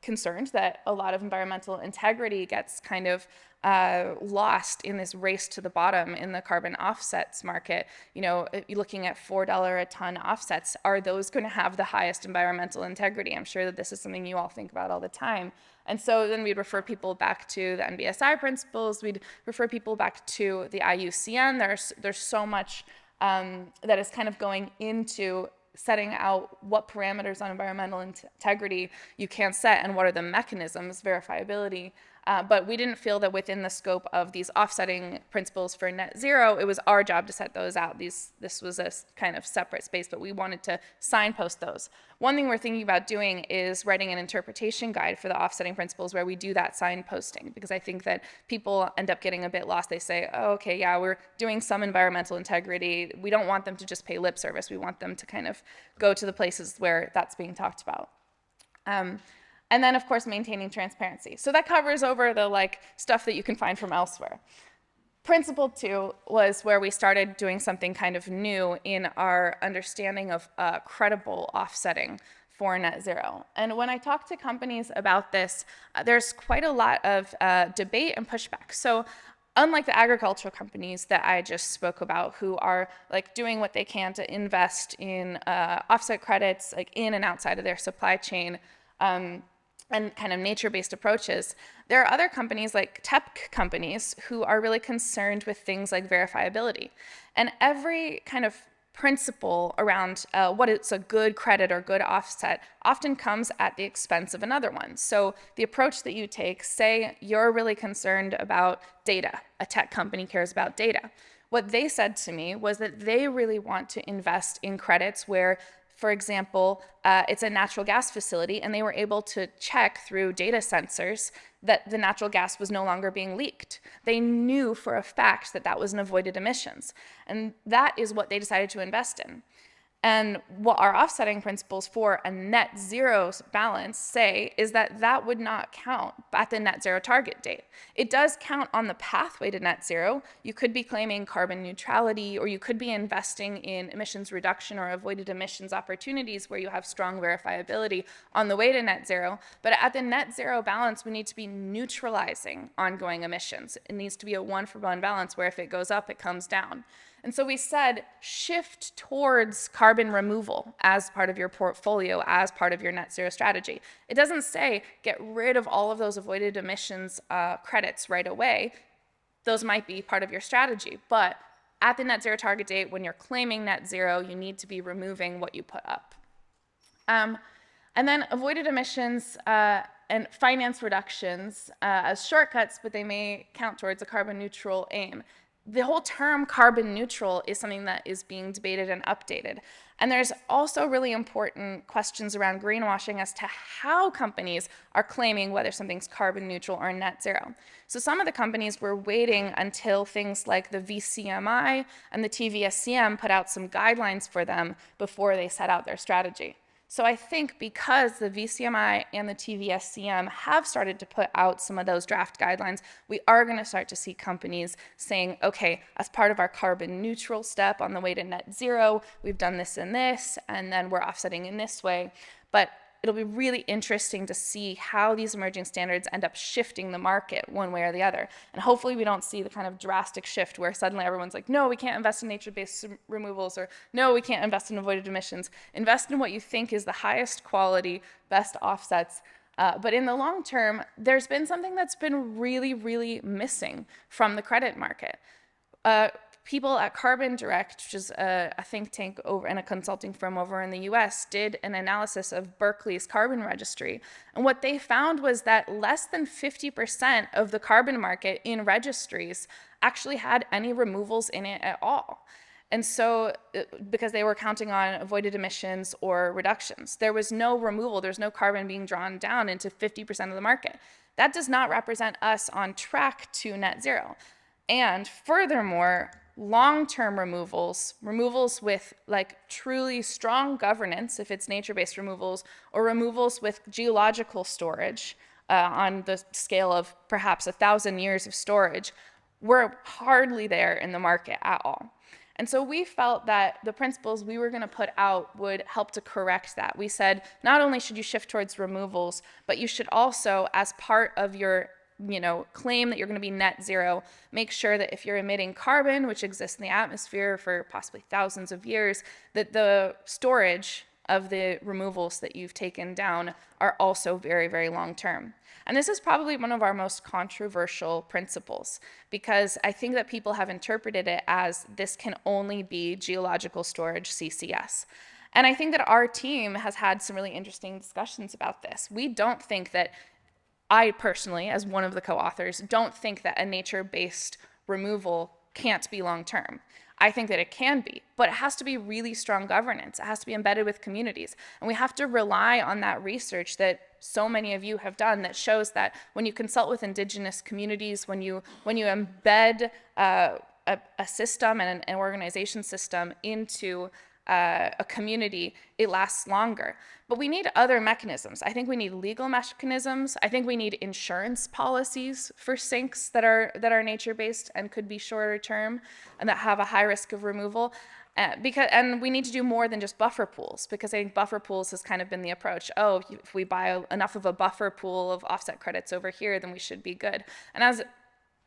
concerned that a lot of environmental integrity gets kind of lost in this race to the bottom in the carbon offsets market. You know, looking at $4 a ton offsets, are those going to have the highest environmental integrity? I'm sure that this is something you all think about all the time. And so then we'd refer people back to the NBSI principles. We'd refer people back to the IUCN. There's so much that is kind of going into setting out what parameters on environmental integrity you can set and what are the mechanisms, verifiability, But we didn't feel that within the scope of these offsetting principles for net zero, it was our job to set those out. This was a kind of separate space, but we wanted to signpost those. One thing we're thinking about doing is writing an interpretation guide for the offsetting principles where we do that signposting, because I think that people end up getting a bit lost. They say, oh, okay, yeah, we're doing some environmental integrity. We don't want them to just pay lip service. We want them to kind of go to the places where that's being talked about. And then, of course, maintaining transparency. So that covers over the stuff that you can find from elsewhere. Principle 2 was where we started doing something kind of new in our understanding of credible offsetting for net zero. And when I talk to companies about this, there's quite a lot of debate and pushback. So unlike the agricultural companies that I just spoke about, who are doing what they can to invest in offset credits in and outside of their supply chain, and kind of nature-based approaches, there are other companies like tech companies who are really concerned with things like verifiability. And every kind of principle around what is a good credit or good offset often comes at the expense of another one. So the approach that you take, say you're really concerned about data, a tech company cares about data. What they said to me was that they really want to invest in credits where, for example, it's a natural gas facility, and they were able to check through data sensors that the natural gas was no longer being leaked. They knew for a fact that that was an avoided emissions, and that is what they decided to invest in. And what our offsetting principles for a net zero balance say is that that would not count at the net zero target date. It does count on the pathway to net zero. You could be claiming carbon neutrality, or you could be investing in emissions reduction or avoided emissions opportunities where you have strong verifiability on the way to net zero. But at the net zero balance, we need to be neutralizing ongoing emissions. It needs to be a 1-for-1 balance where if it goes up, it comes down. And so we said, shift towards carbon removal as part of your portfolio, as part of your net zero strategy. It doesn't say get rid of all of those avoided emissions credits right away. Those might be part of your strategy, but at the net zero target date, when you're claiming net zero, you need to be removing what you put up. And then avoided emissions and finance reductions as shortcuts, but they may count towards a carbon neutral aim. The whole term carbon neutral is something that is being debated and updated. And there's also really important questions around greenwashing as to how companies are claiming whether something's carbon neutral or net zero. So some of the companies were waiting until things like the VCMI and the TVSCM put out some guidelines for them before they set out their strategy. So I think because the VCMI and the TVSCM have started to put out some of those draft guidelines, we are going to start to see companies saying, okay, as part of our carbon neutral step on the way to net zero, we've done this and this, and then we're offsetting in this way. But it'll be really interesting to see how these emerging standards end up shifting the market one way or the other. And hopefully we don't see the kind of drastic shift where suddenly everyone's like, no, we can't invest in nature-based removals, or no, we can't invest in avoided emissions. Invest in what you think is the highest quality, best offsets. But in the long term, there's been something that's been really, really missing from the credit market. People at Carbon Direct, which is a think tank over and a consulting firm over in the US, did an analysis of Berkeley's carbon registry. And what they found was that less than 50% of the carbon market in registries actually had any removals in it at all. And so, because they were counting on avoided emissions or reductions, there was no removal, there's no carbon being drawn down into 50% of the market. That does not represent us on track to net zero. And furthermore, long-term removals with truly strong governance, if it's nature-based removals, or removals with geological storage on the scale of perhaps 1,000 years of storage, were hardly there in the market at all. And so we felt that the principles we were going to put out would help to correct that. We said, not only should you shift towards removals, but you should also, as part of your claim that you're going to be net zero, make sure that if you're emitting carbon, which exists in the atmosphere for possibly thousands of years, that the storage of the removals that you've taken down are also very, very long term. And this is probably one of our most controversial principles, because I think that people have interpreted it as this can only be geological storage, CCS. And I think that our team has had some really interesting discussions about this. We don't think that I personally, as one of the co-authors, don't think that a nature-based removal can't be long-term. I think that it can be, but it has to be really strong governance. It has to be embedded with communities. And we have to rely on that research that so many of you have done that shows that when you consult with indigenous communities, when you embed a system and an organization system into a community, it lasts longer. But we need other mechanisms. I think we need legal mechanisms. I think we need insurance policies for sinks that are nature-based and could be shorter term and that have a high risk of removal. And we need to do more than just buffer pools, because I think buffer pools has kind of been the approach. Oh, if we buy enough of a buffer pool of offset credits over here, then we should be good. And as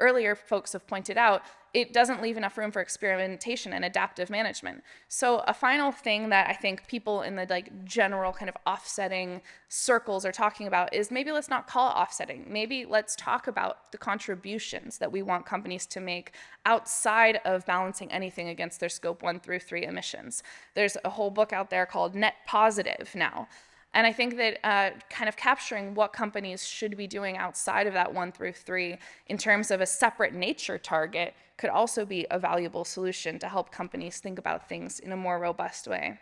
earlier folks have pointed out, it doesn't leave enough room for experimentation and adaptive management. So a final thing that I think people in the general kind of offsetting circles are talking about is maybe let's not call it offsetting. Maybe let's talk about the contributions that we want companies to make outside of balancing anything against their scope 1 through 3 emissions. There's a whole book out there called Net Positive now. And I think that kind of capturing what companies should be doing outside of that 1 through 3 in terms of a separate nature target could also be a valuable solution to help companies think about things in a more robust way.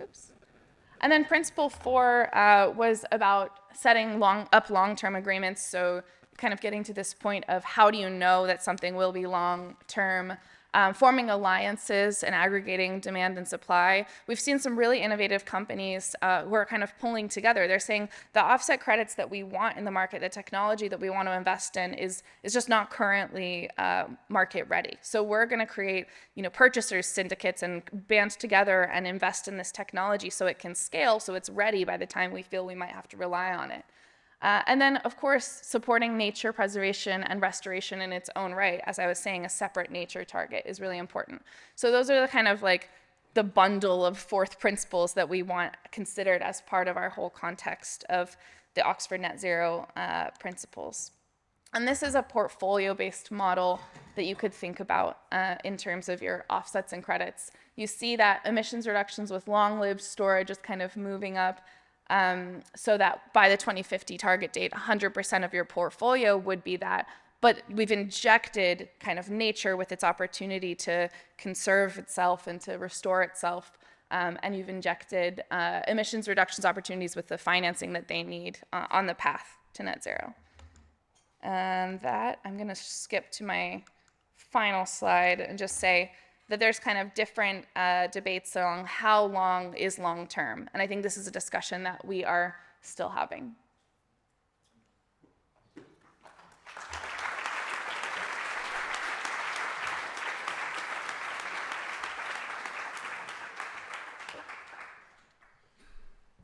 Oops. And then principle 4 was about setting long-term agreements. So kind of getting to this point of how do you know that something will be long-term. Forming alliances and aggregating demand and supply. We've seen some really innovative companies who are kind of pulling together. They're saying the offset credits that we want in the market, the technology that we want to invest in is just not currently market ready. So we're going to create purchasers syndicates and band together and invest in this technology so it can scale, so it's ready by the time we feel we might have to rely on it. And then, of course, supporting nature preservation and restoration in its own right. As I was saying, a separate nature target is really important. So those are the kind of the bundle of 4th principles that we want considered as part of our whole context of the Oxford Net Zero principles. And this is a portfolio-based model that you could think about in terms of your offsets and credits. You see that emissions reductions with long-lived storage is kind of moving up. So that by the 2050 target date, 100% of your portfolio would be that. But we've injected kind of nature with its opportunity to conserve itself and to restore itself. And you've injected emissions reductions opportunities with the financing that they need on the path to net zero. And that, I'm going to skip to my final slide and just say that there's kind of different debates on how long is long term. And I think this is a discussion that we are still having.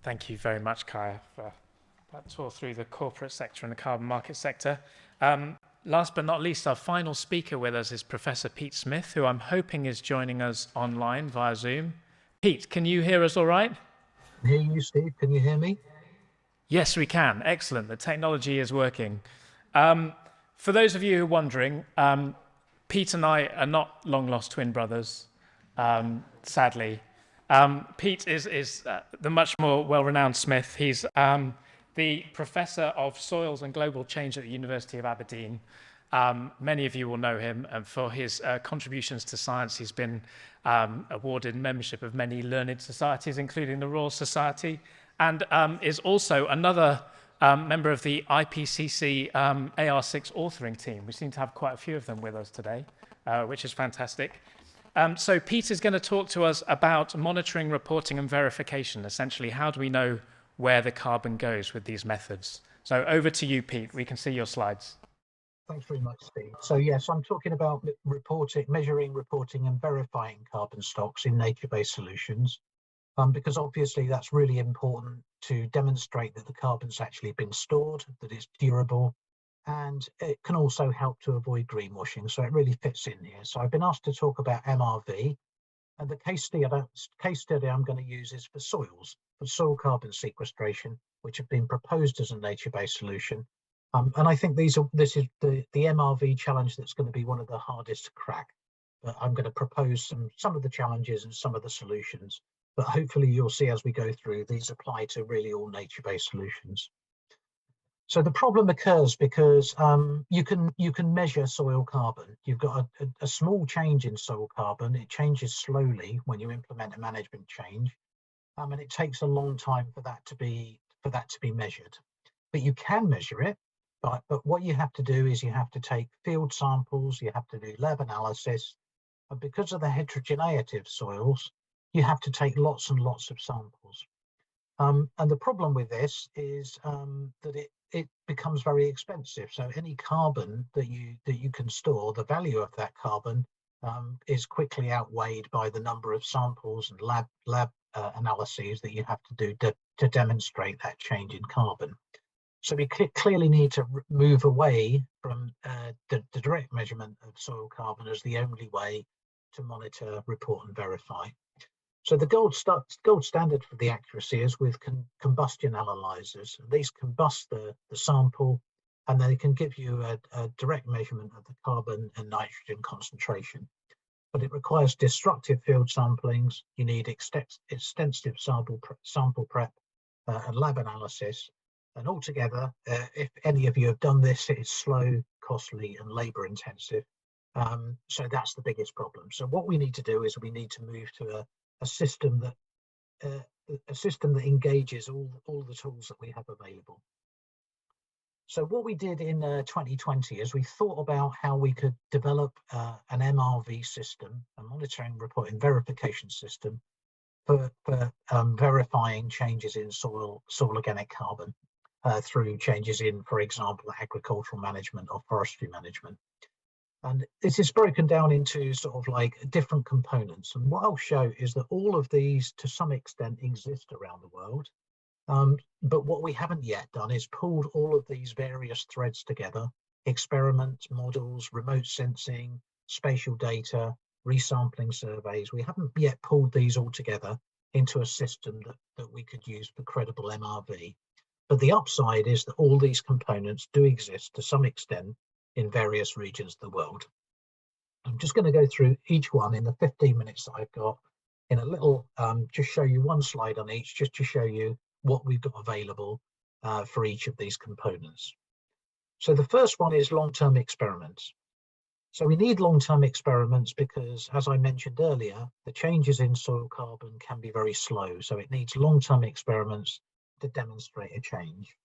Thank you very much, Kaya, for that tour through the corporate sector and the carbon market sector. Last but not least, our final speaker with us is Professor Pete Smith, who I'm hoping is joining us online via Zoom. Pete, can you hear us all right? I hear you, Steve. Can you hear me? Yes, we can. Excellent. The technology is working. For those of you who are wondering, Pete and I are not long-lost twin brothers, sadly. Pete is the much more well-renowned Smith. He's the Professor of Soils and Global Change at the University of Aberdeen. Many of you will know him, and for his contributions to science, he's been awarded membership of many learned societies, including the Royal Society, and is also another member of the IPCC AR6 authoring team. We seem to have quite a few of them with us today, which is fantastic. So Pete is going to talk to us about monitoring, reporting, and verification. Essentially, how do we know where the carbon goes with these methods? So over to you, Pete. We can see your slides. Thanks very much, Steve. So yes, I'm talking about measuring, reporting, and verifying carbon stocks in nature-based solutions, because obviously that's really important to demonstrate that the carbon's actually been stored, that it's durable, and it can also help to avoid greenwashing. So it really fits in here. So I've been asked to talk about MRV, and the case study I'm going to use is for soils, for soil carbon sequestration, which have been proposed as a nature-based solution. And I think this is the MRV challenge that's going to be one of the hardest to crack. But I'm going to propose some of the challenges and some of the solutions. but hopefully you'll see as we go through, these apply to really all nature-based solutions. So the problem occurs because you can measure soil carbon. You've got a small change in soil carbon. It changes slowly when you implement a management change, and it takes a long time for that to be measured. But you can measure it. But what you have to do is you have to take field samples. You have to do lab analysis, and because of the heterogeneity of soils, you have to take lots and lots of samples. And the problem with this is that it becomes very expensive. So any carbon that you can store, the value of that carbon is quickly outweighed by the number of samples and lab analyses that you have to do to demonstrate that change in carbon. So we clearly need to move away from the direct measurement of soil carbon as the only way to monitor, report and verify. So the gold standard for the accuracy is with combustion analyzers. These combust the sample, and they can give you a direct measurement of the carbon and nitrogen concentration. But it requires destructive field samplings. You need extensive sample prep and lab analysis. And altogether, if any of you have done this, it is slow, costly, and labor intensive. So that's the biggest problem. So what we need to do is we need to move to a system that engages all the tools that we have available. So what we did in 2020 is we thought about how we could develop an MRV system, a monitoring, reporting, verification system for verifying changes in soil organic carbon through changes in, for example, agricultural management or forestry management. And this is broken down into sort of like different components. And what I'll show is that all of these, to some extent, exist around the world. But what we haven't yet done is pulled all of these various threads together: experiments, models, remote sensing, spatial data, resampling surveys. We haven't yet pulled these all together into a system that we could use for credible MRV. But the upside is that all these components do exist to some extent in various regions of the world. I'm just going to go through each one in the 15 minutes that I've got in a little, just show you one slide on each, just to show you what we've got available for each of these components. So the first one is long-term experiments. So we need long-term experiments because, as I mentioned earlier, the changes in soil carbon can be very slow. So it needs long-term experiments to demonstrate a change.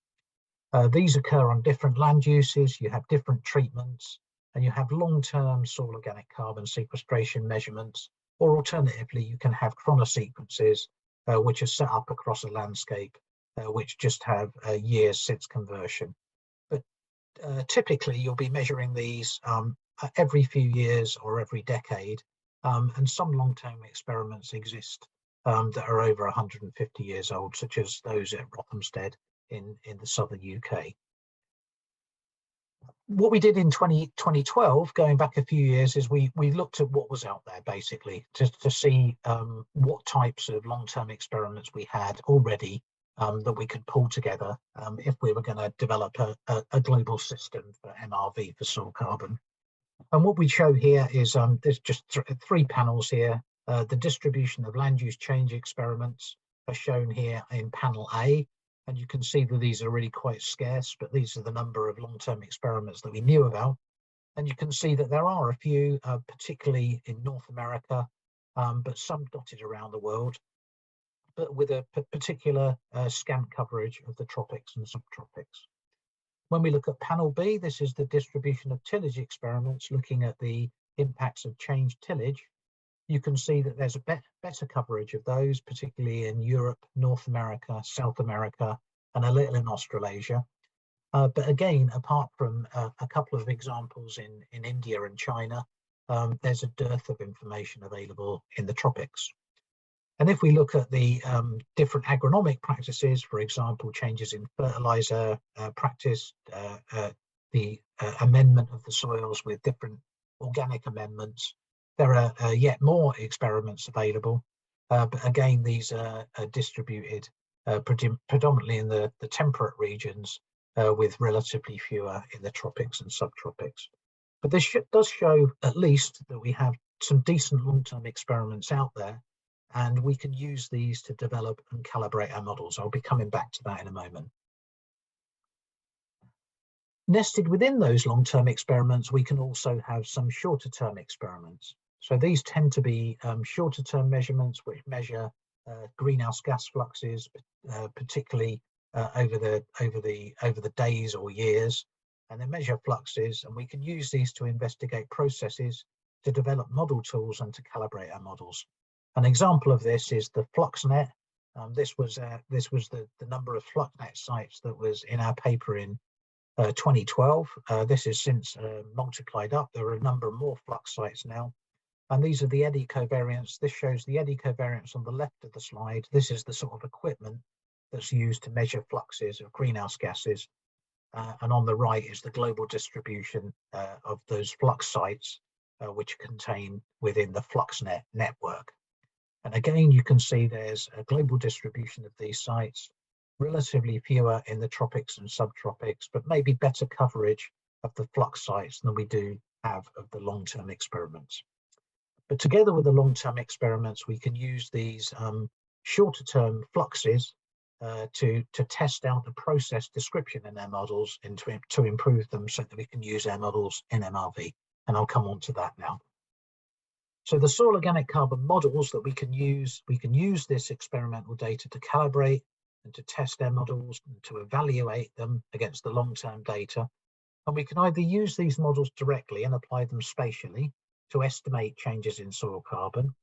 These occur on different land uses, you have different treatments, and you have long-term soil organic carbon sequestration measurements, or alternatively, you can have chronosequences which are set up across a landscape, which just have years since conversion. But typically, you'll be measuring these every few years or every decade, and some long-term experiments exist that are over 150 years old, such as those at Rothamsted in the southern UK. What we did in 2012, going back a few years, is we looked at what was out there, basically, to see what types of long-term experiments we had already that we could pull together if we were going to develop a global system for MRV for soil carbon. And what we show here is there's just three panels here. The distribution of land use change experiments are shown here in panel A. And you can see that these are really quite scarce, but these are the number of long-term experiments that we knew about. And you can see that there are a few, particularly in North America, but some dotted around the world, but with a particular scant coverage of the tropics and subtropics. When we look at panel B, this is the distribution of tillage experiments looking at the impacts of changed tillage. You can see that there's a better coverage of those, particularly in Europe, North America, South America, and a little in Australasia. But again, apart from a couple of examples in India and China, there's a dearth of information available in the tropics. And if we look at the different agronomic practices, for example, changes in fertilizer practice, the amendment of the soils with different organic amendments, there are yet more experiments available, but again, these are distributed predominantly in the temperate regions, with relatively fewer in the tropics and subtropics. But this does show at least that we have some decent long-term experiments out there, and we can use these to develop and calibrate our models. I'll be coming back to that in a moment. Nested within those long-term experiments, we can also have some shorter-term experiments. So these tend to be shorter-term measurements which measure greenhouse gas fluxes, particularly over the days or years, and they measure fluxes, and we can use these to investigate processes, to develop model tools, and to calibrate our models. An example of this is the FluxNet. This was the number of FluxNet sites that was in our paper in 2012. This is since multiplied up. There are a number of more flux sites now. And these are the eddy covariance. This shows the eddy covariance on the left of the slide. This is the sort of equipment that's used to measure fluxes of greenhouse gases. And on the right is the global distribution of those flux sites, which contain within the FluxNet network. And again, you can see there's a global distribution of these sites, relatively fewer in the tropics and subtropics, but maybe better coverage of the flux sites than we do have of the long-term experiments. But together with the long-term experiments, we can use these shorter-term fluxes to test out the process description in our models and to improve them so that we can use our models in MRV. And I'll come on to that now. So the soil organic carbon models that we can use this experimental data to calibrate and to test our models and to evaluate them against the long-term data. And we can either use these models directly and apply them spatially to estimate changes in soil carbon,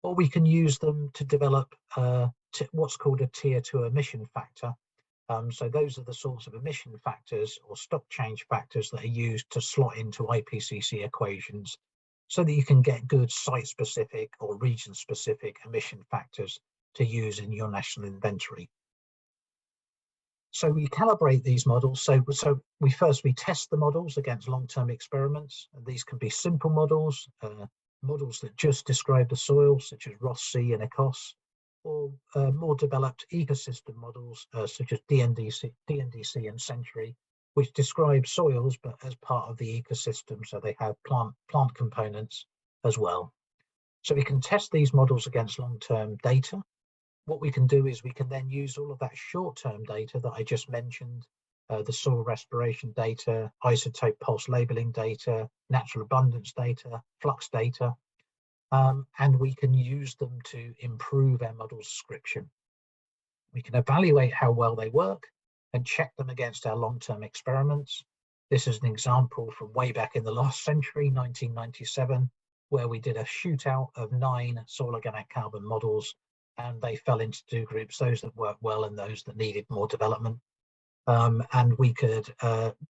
or we can use them to develop what's called a tier 2 emission factor. So those are the sorts of emission factors or stock change factors that are used to slot into IPCC equations so that you can get good site-specific or region-specific emission factors to use in your national inventory. So we calibrate these models. So we test the models against long-term experiments. And these can be simple models, models that just describe the soil, such as Ross-C and ECOS, or more developed ecosystem models, such as DNDC and Century, which describe soils, but as part of the ecosystem. So they have plant components as well. So we can test these models against long-term data. What we can do is we can then use all of that short-term data that I just mentioned, the soil respiration data, isotope pulse labeling data, natural abundance data, flux data, and we can use them to improve our model description. We can evaluate how well they work and check them against our long-term experiments. This is an example from way back in the last century, 1997, where we did a shootout of 9 soil organic carbon models, and they fell into 2 groups, those that worked well and those that needed more development. And we could,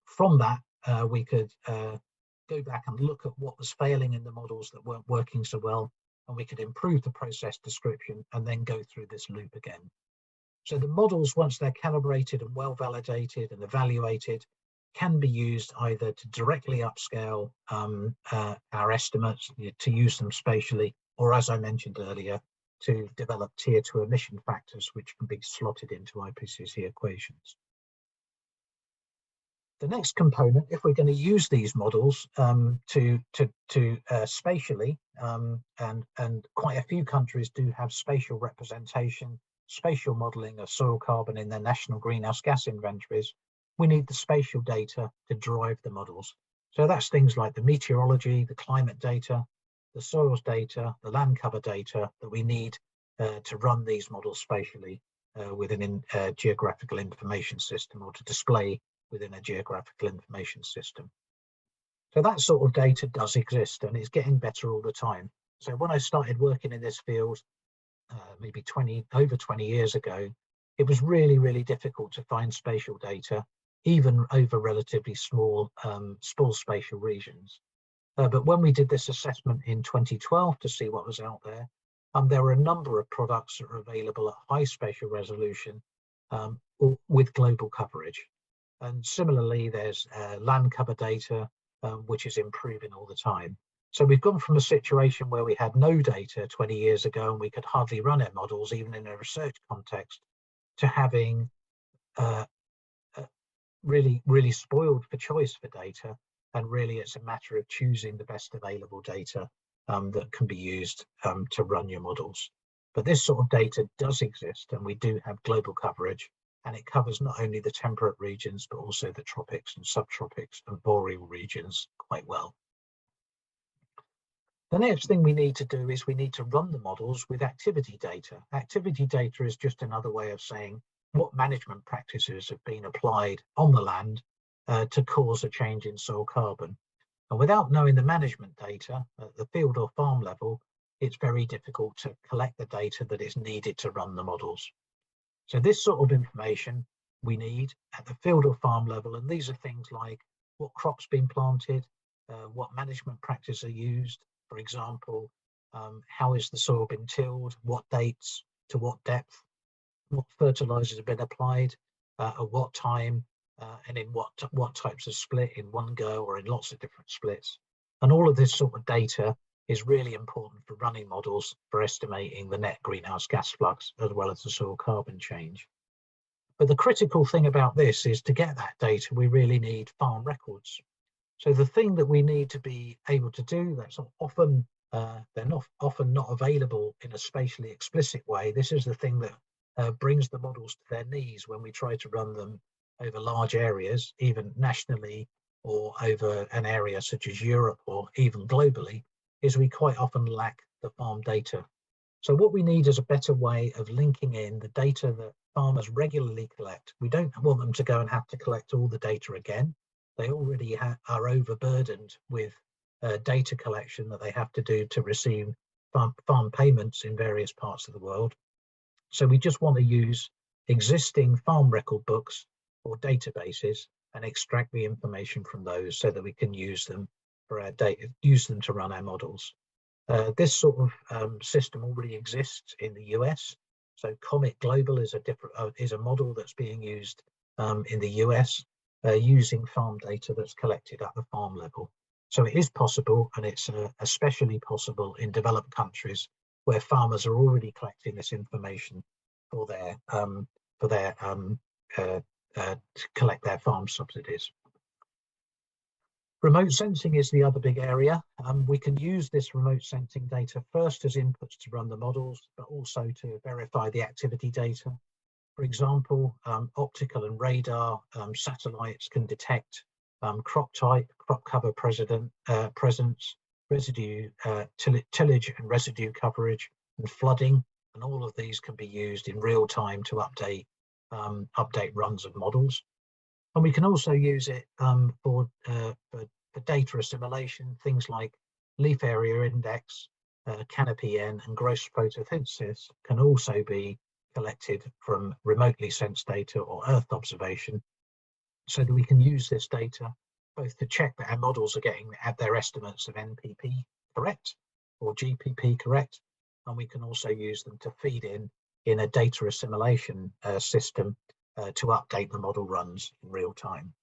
from that, we could go back and look at what was failing in the models that weren't working so well, and we could improve the process description and then go through this loop again. So the models, once they're calibrated and well validated and evaluated, can be used either to directly upscale our estimates, to use them spatially, or as I mentioned earlier, to develop tier 2 emission factors, which can be slotted into IPCC equations. The next component, if we're going to use these models spatially, and quite a few countries do have spatial representation, spatial modelling of soil carbon in their national greenhouse gas inventories, we need the spatial data to drive the models. So that's things like the meteorology, the climate data, the soils data, the land cover data that we need to run these models spatially within a geographical information system, or to display within a geographical information system. So that sort of data does exist, and it's getting better all the time. So when I started working in this field, maybe over 20 years ago, it was really, really difficult to find spatial data, even over relatively small spatial regions. But when we did this assessment in 2012 to see what was out there, there were a number of products that are available at high spatial resolution with global coverage. And similarly, there's land cover data, which is improving all the time. So we've gone from a situation where we had no data 20 years ago and we could hardly run our models, even in a research context, to having really, really spoiled for choice for data. And really, it's a matter of choosing the best available data that can be used to run your models. But this sort of data does exist, and we do have global coverage, and it covers not only the temperate regions, but also the tropics and subtropics and boreal regions quite well. The next thing we need to do is we need to run the models with activity data. Activity data is just another way of saying what management practices have been applied on the land to cause a change in soil carbon. And without knowing the management data at the field or farm level, it's very difficult to collect the data that is needed to run the models. So this sort of information we need at the field or farm level, and these are things like what crops been planted, what management practices are used. For example, how is the soil been tilled, what dates, to what depth, what fertilizers have been applied, at what time, and in what types of split, in one go or in lots of different splits. And all of this sort of data is really important for running models for estimating the net greenhouse gas flux as well as the soil carbon change. But the critical thing about this is to get that data, we really need farm records. So the thing that we need to be able to do that's often, they're often not available in a spatially explicit way. This is the thing that brings the models to their knees when we try to run them over large areas, even nationally or over an area such as Europe or even globally, is we quite often lack the farm data. So what we need is a better way of linking in the data that farmers regularly collect. We don't want them to go and have to collect all the data again. They already are overburdened with data collection that they have to do to receive farm payments in various parts of the world. So we just want to use existing farm record books or databases and extract the information from those so that we can use them for our data, use them to run our models. This sort of system already exists in the US. So Comet Global is a model that's being used in the US using farm data that's collected at the farm level. So it is possible, and it's especially possible in developed countries where farmers are already collecting this information for to collect their farm subsidies. Remote sensing is the other big area. We can use this remote sensing data first as inputs to run the models, but also to verify the activity data. For example, optical and radar satellites can detect crop type, crop cover presence, residue, tillage and residue coverage, and flooding, and all of these can be used in real time to update runs of models. And we can also use it for data assimilation. Things like leaf area index, canopy N, and gross photosynthesis can also be collected from remotely sensed data or Earth observation, so that we can use this data both to check that our models are getting at their estimates of NPP correct or GPP correct, and we can also use them to feed in a data assimilation system to update the model runs in real time.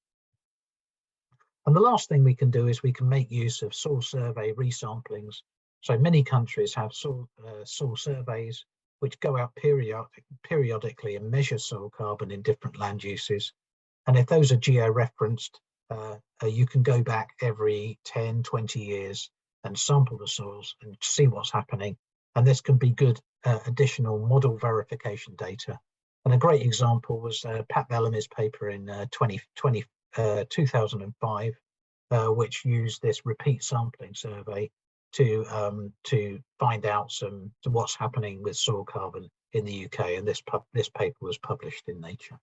And the last thing we can do is we can make use of soil survey resamplings. So many countries have soil surveys which go out periodically and measure soil carbon in different land uses. And if those are geo-referenced, you can go back every 10, 20 years and sample the soils and see what's happening. And this can be good additional model verification data. And a great example was Pat Bellamy's paper in 2005, which used this repeat sampling survey to find out what's happening with soil carbon in the UK, and this paper was published in Nature.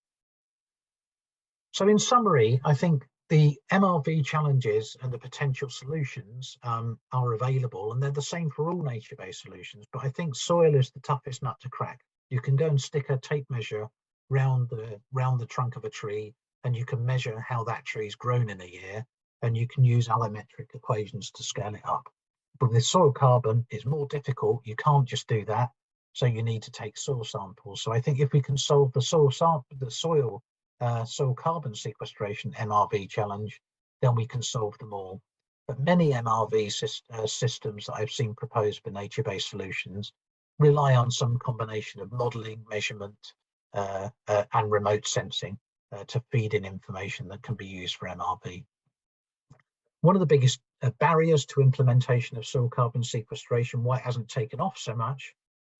So in summary, I think the MRV challenges and the potential solutions are available, and they're the same for all nature-based solutions, but I think soil is the toughest nut to crack. You can go and stick a tape measure round the trunk of a tree, and you can measure how that tree's grown in a year, and you can use allometric equations to scale it up. But with soil carbon, it's more difficult. You can't just do that. So you need to take soil samples. So I think if we can solve the soil carbon sequestration MRV challenge, then we can solve them all. But many MRV systems that I've seen proposed for nature-based solutions rely on some combination of modeling, measurement, and remote sensing to feed in information that can be used for MRV. One of the biggest barriers to implementation of soil carbon sequestration, why it hasn't taken off so much,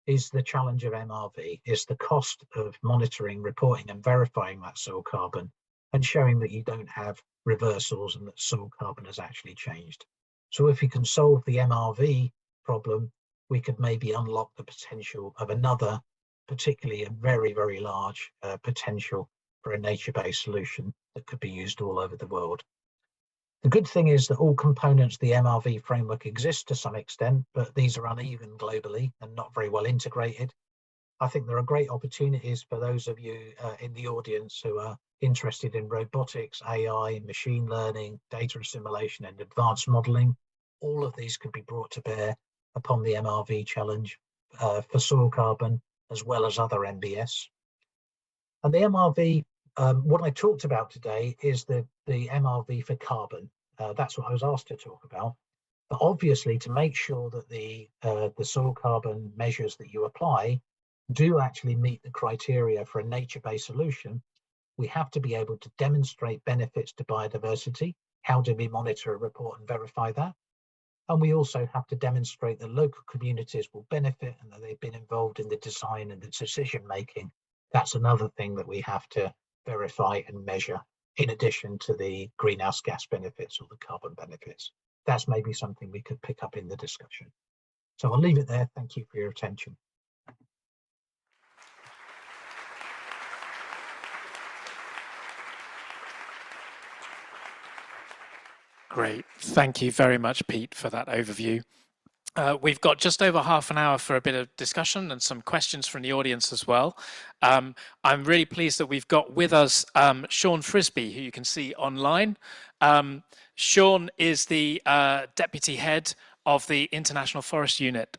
is the challenge of MRV, is the cost of monitoring, reporting and verifying that soil carbon and showing that you don't have reversals and that soil carbon has actually changed. So if we can solve the MRV problem, we could maybe unlock the potential of another, particularly a very, very large potential for a nature-based solution that could be used all over the world. The good thing is that all components of the MRV framework exist to some extent, but these are uneven globally and not very well integrated. I think there are great opportunities for those of you in the audience who are interested in robotics, AI, machine learning, data assimilation and advanced modeling. All of these could be brought to bear upon the MRV challenge for soil carbon as well as other NbS. And the MRV, what I talked about today is the MRV for carbon. That's what I was asked to talk about. But obviously, to make sure that the soil carbon measures that you apply do actually meet the criteria for a nature-based solution, we have to be able to demonstrate benefits to biodiversity. How do we monitor, report and verify that? And we also have to demonstrate that local communities will benefit and that they've been involved in the design and the decision making. That's another thing that we have to verify and measure, in addition to the greenhouse gas benefits or the carbon benefits. That's maybe something we could pick up in the discussion. So I'll leave it there. Thank you for your attention. Great. Thank you very much, Pete, for that overview. We've got just over half an hour for a bit of discussion and some questions from the audience as well. I'm really pleased that we've got with us Sean Frisby, who you can see online. Sean is the deputy head of the International Forest Unit,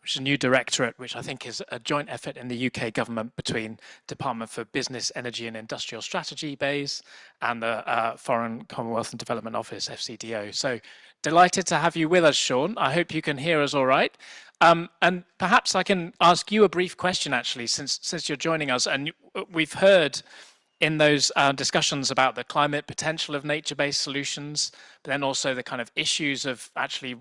which is a new directorate, which I think is a joint effort in the UK government between Department for Business, Energy and Industrial Strategy, BEIS, and the Foreign Commonwealth and Development Office, FCDO. So delighted to have you with us, Sean. I hope you can hear us all right. And perhaps I can ask you a brief question, actually, since you're joining us. And we've heard in those discussions about the climate potential of nature-based solutions, but then also the kind of issues of actually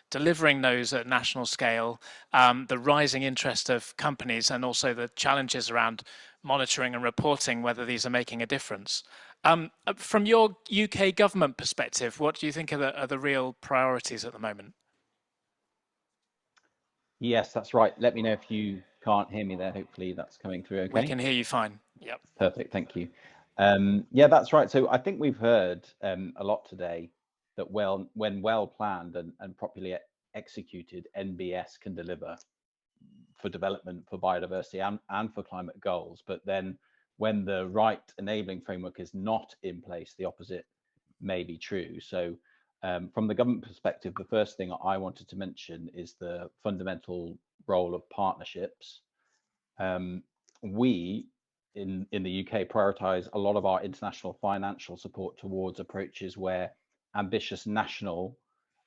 delivering those at national scale, the rising interest of companies, and also the challenges around monitoring and reporting whether these are making a difference. From your UK government perspective, what do you think are the real priorities at the moment? Yes, that's right. Let me know if you can't hear me there. Hopefully that's coming through okay. We can hear you fine. Yep. Perfect, thank you. Yeah, that's right. So I think we've heard a lot today that when well planned and properly executed, NbS can deliver for development, for biodiversity and for climate goals. But then when the right enabling framework is not in place, the opposite may be true. So from the government perspective, the first thing I wanted to mention is the fundamental role of partnerships. We in the UK prioritise a lot of our international financial support towards approaches where ambitious national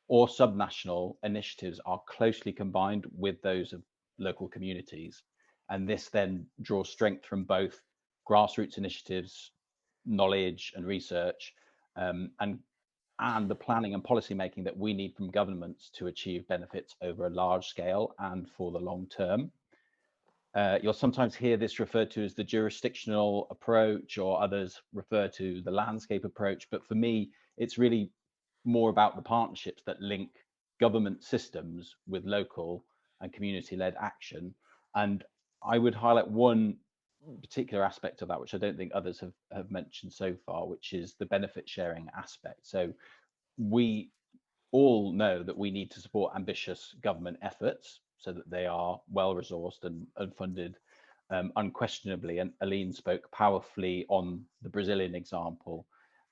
or subnational initiatives are closely combined with those of local communities. And this then draws strength from both grassroots initiatives, knowledge and research, and the planning and policy making that we need from governments to achieve benefits over a large scale and for the long term. You'll sometimes hear this referred to as the jurisdictional approach, or others refer to the landscape approach. But for me, it's really more about the partnerships that link government systems with local and community-led action. And I would highlight one particular aspect of that, which I don't think others have mentioned so far, which is the benefit sharing aspect. So we all know that we need to support ambitious government efforts so that they are well resourced and funded unquestionably. And Aline spoke powerfully on the Brazilian example.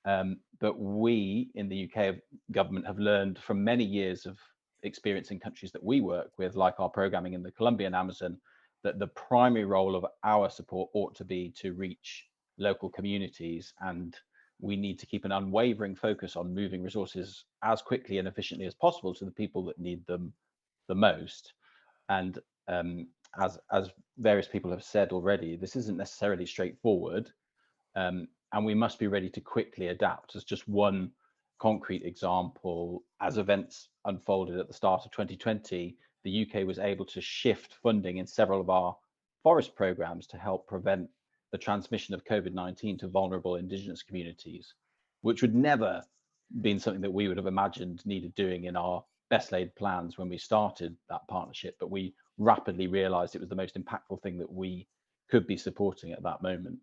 But we in the UK government have learned from many years of experience in countries that we work with, like our programming in the Colombian Amazon, that the primary role of our support ought to be to reach local communities, and we need to keep an unwavering focus on moving resources as quickly and efficiently as possible to the people that need them the most. And as various people have said already, this isn't necessarily straightforward, and we must be ready to quickly adapt. As just one concrete example, as events unfolded at the start of 2020, the UK was able to shift funding in several of our forest programs to help prevent the transmission of COVID-19 to vulnerable indigenous communities, which would never been something that we would have imagined needed doing in our best laid plans when we started that partnership, but we rapidly realized it was the most impactful thing that we could be supporting at that moment.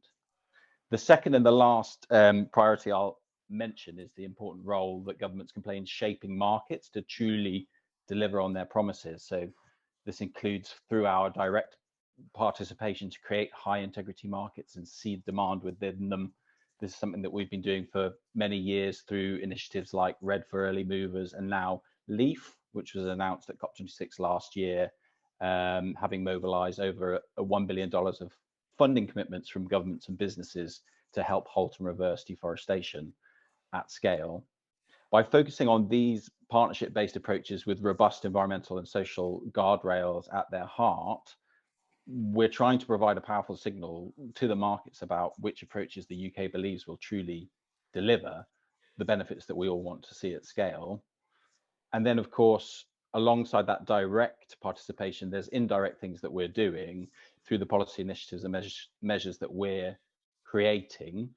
The second and the last priority I'll mention is the important role that governments can play in shaping markets to truly deliver on their promises. So this includes through our direct participation to create high integrity markets and seed demand within them. This is something that we've been doing for many years through initiatives like Red for Early Movers and now LEAF, which was announced at COP26 last year, having mobilized over $1 billion of funding commitments from governments and businesses to help halt and reverse deforestation at scale. By focusing on these partnership-based approaches with robust environmental and social guardrails at their heart, we're trying to provide a powerful signal to the markets about which approaches the UK believes will truly deliver the benefits that we all want to see at scale. And then, of course, alongside that direct participation, there's indirect things that we're doing through the policy initiatives and measures that we're creating.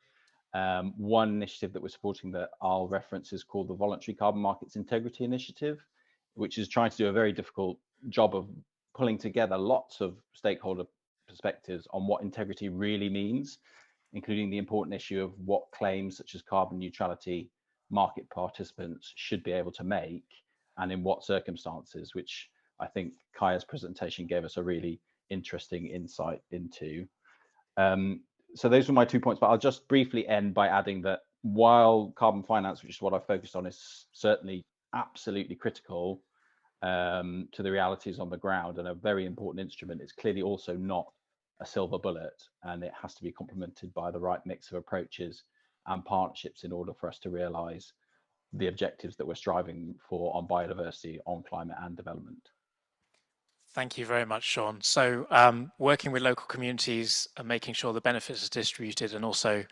One initiative that we're supporting that I'll reference is called the Voluntary Carbon Markets Integrity Initiative, which is trying to do a very difficult job of pulling together lots of stakeholder perspectives on what integrity really means, including the important issue of what claims such as carbon neutrality market participants should be able to make and in what circumstances, which I think Kaya's presentation gave us a really interesting insight into. So those were my 2 points, but I'll just briefly end by adding that while carbon finance, which is what I focused on, is certainly absolutely critical to the realities on the ground and a very important instrument, it's clearly also not a silver bullet, and it has to be complemented by the right mix of approaches and partnerships in order for us to realize the objectives that we're striving for on biodiversity, on climate and development. Thank you very much, Sean. So working with local communities and making sure the benefits are distributed and also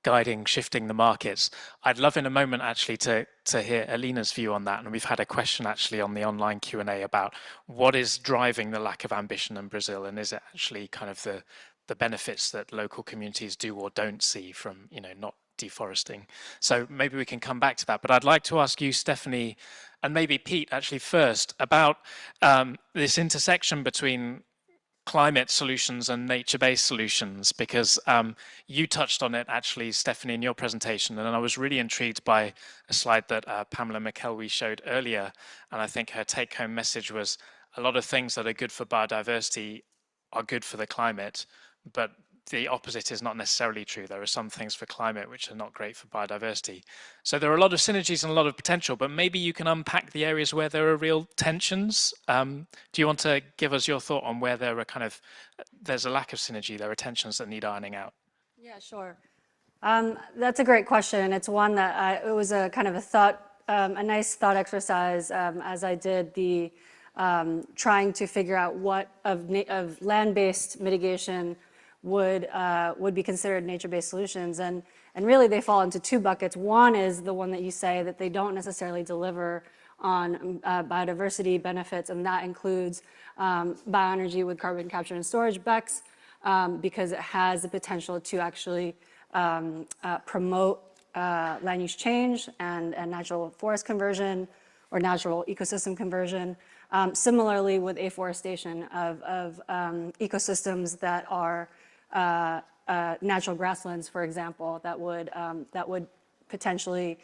guiding, shifting the markets. I'd love in a moment actually to hear Alina's view on that. And we've had a question actually on the online Q&A about what is driving the lack of ambition in Brazil, and is it actually kind of the benefits that local communities do or don't see from, you know, not deforesting. So maybe we can come back to that. But I'd like to ask you, Stephanie, and maybe Pete actually first, about this intersection between climate solutions and nature-based solutions, because you touched on it actually, Stephanie, in your presentation, and I was really intrigued by a slide that Pamela McKelvey showed earlier, and I think her take-home message was a lot of things that are good for biodiversity are good for the climate, but the opposite is not necessarily true. There are some things for climate which are not great for biodiversity. So there are a lot of synergies and a lot of potential, but maybe you can unpack the areas where there are real tensions. Do you want to give us your thought on where there are there's a lack of synergy, there are tensions that need ironing out? Yeah, sure. That's a great question. It's one that it was a kind of a nice thought exercise as I did the trying to figure out what of land-based mitigation would be considered nature-based solutions, and really they fall into two buckets. One is the one that you say that they don't necessarily deliver on biodiversity benefits, and that includes bioenergy with carbon capture and storage, BECCS, because it has the potential to actually promote land use change and natural forest conversion or natural ecosystem conversion. Similarly with afforestation of ecosystems that are natural grasslands, for example, that would potentially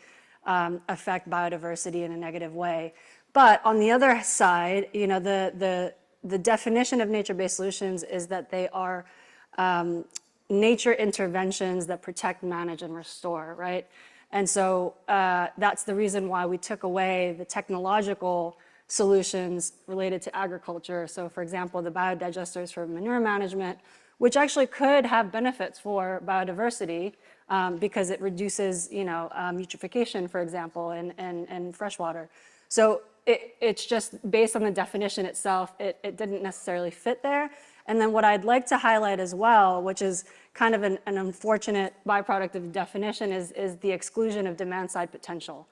affect biodiversity in a negative way. But on the other side, you know, the definition of nature-based solutions is that they are nature interventions that protect, manage, and restore, right? And so that's the reason why we took away the technological solutions related to agriculture. So for example, the biodigesters for manure management, which actually could have benefits for biodiversity because it reduces, you know, eutrophication, for example, in freshwater. So it's just based on the definition itself, it didn't necessarily fit there. And then what I'd like to highlight as well, which is kind of an unfortunate byproduct of the definition, is the exclusion of demand-side potential,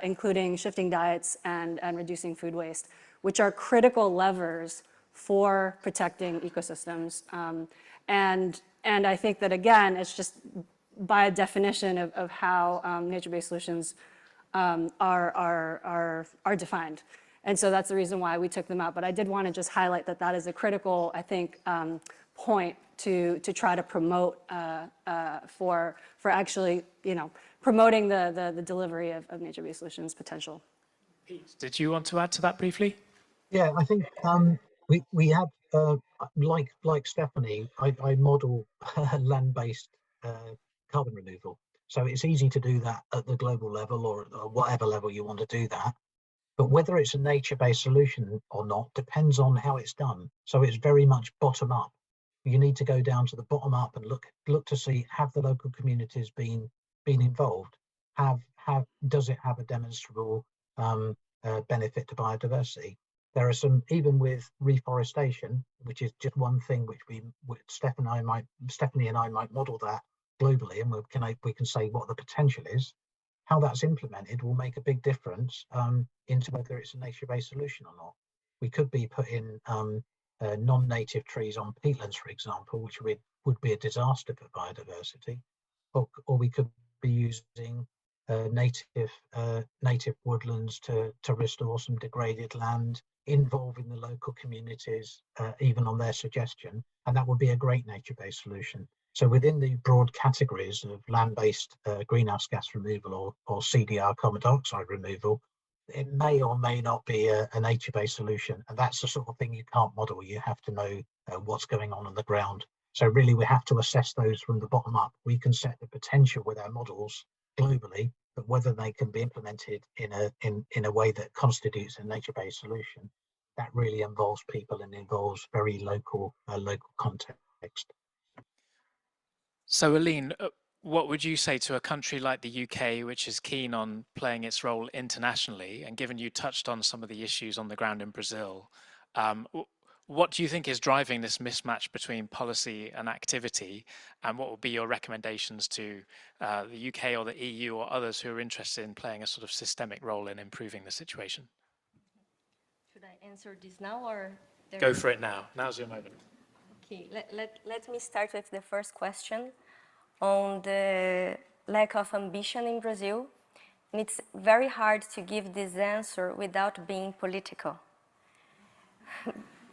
including shifting diets and reducing food waste, which are critical levers for protecting ecosystems. And I think that, again, it's just by a definition of how nature-based solutions are defined. And so that's the reason why we took them out. But I did want to just highlight that that is a critical, I think, point to try to promote for actually, promoting the delivery of nature-based solutions potential. Pete, did you want to add to that briefly? Yeah, I think we have, like Stephanie, I model land-based carbon removal. So it's easy to do that at the global level or whatever level you want to do that. But whether it's a nature-based solution or not depends on how it's done. So it's very much bottom up. You need to go down to the bottom up and look to see, have the local communities been involved? Does it have a demonstrable benefit to biodiversity? There are some, even with reforestation, which is just one thing which Stephanie and I might model that globally, and we can say what the potential is. How that's implemented will make a big difference into whether it's a nature-based solution or not. We could be putting non-native trees on peatlands, for example, which would be a disaster for biodiversity, or we could be using native woodlands to restore some degraded land, involving the local communities, even on their suggestion, and that would be a great nature-based solution. So within the broad categories of land-based greenhouse gas removal or CDR, carbon dioxide removal, it may or may not be a nature-based solution. And that's the sort of thing you can't model. You have to know what's going on the ground. So really we have to assess those from the bottom up. We can set the potential with our models globally, but whether they can be implemented in a way that constitutes a nature-based solution, that really involves people and involves very local context. So Aline, what would you say to a country like the UK, which is keen on playing its role internationally, and given you touched on some of the issues on the ground in Brazil, what do you think is driving this mismatch between policy and activity, and what would be your recommendations to the UK or the EU or others who are interested in playing a sort of systemic role in improving the situation? Should I answer this now or? Go for it now. Now's your moment. Okay, let me start with the first question on the lack of ambition in Brazil. And it's very hard to give this answer without being political,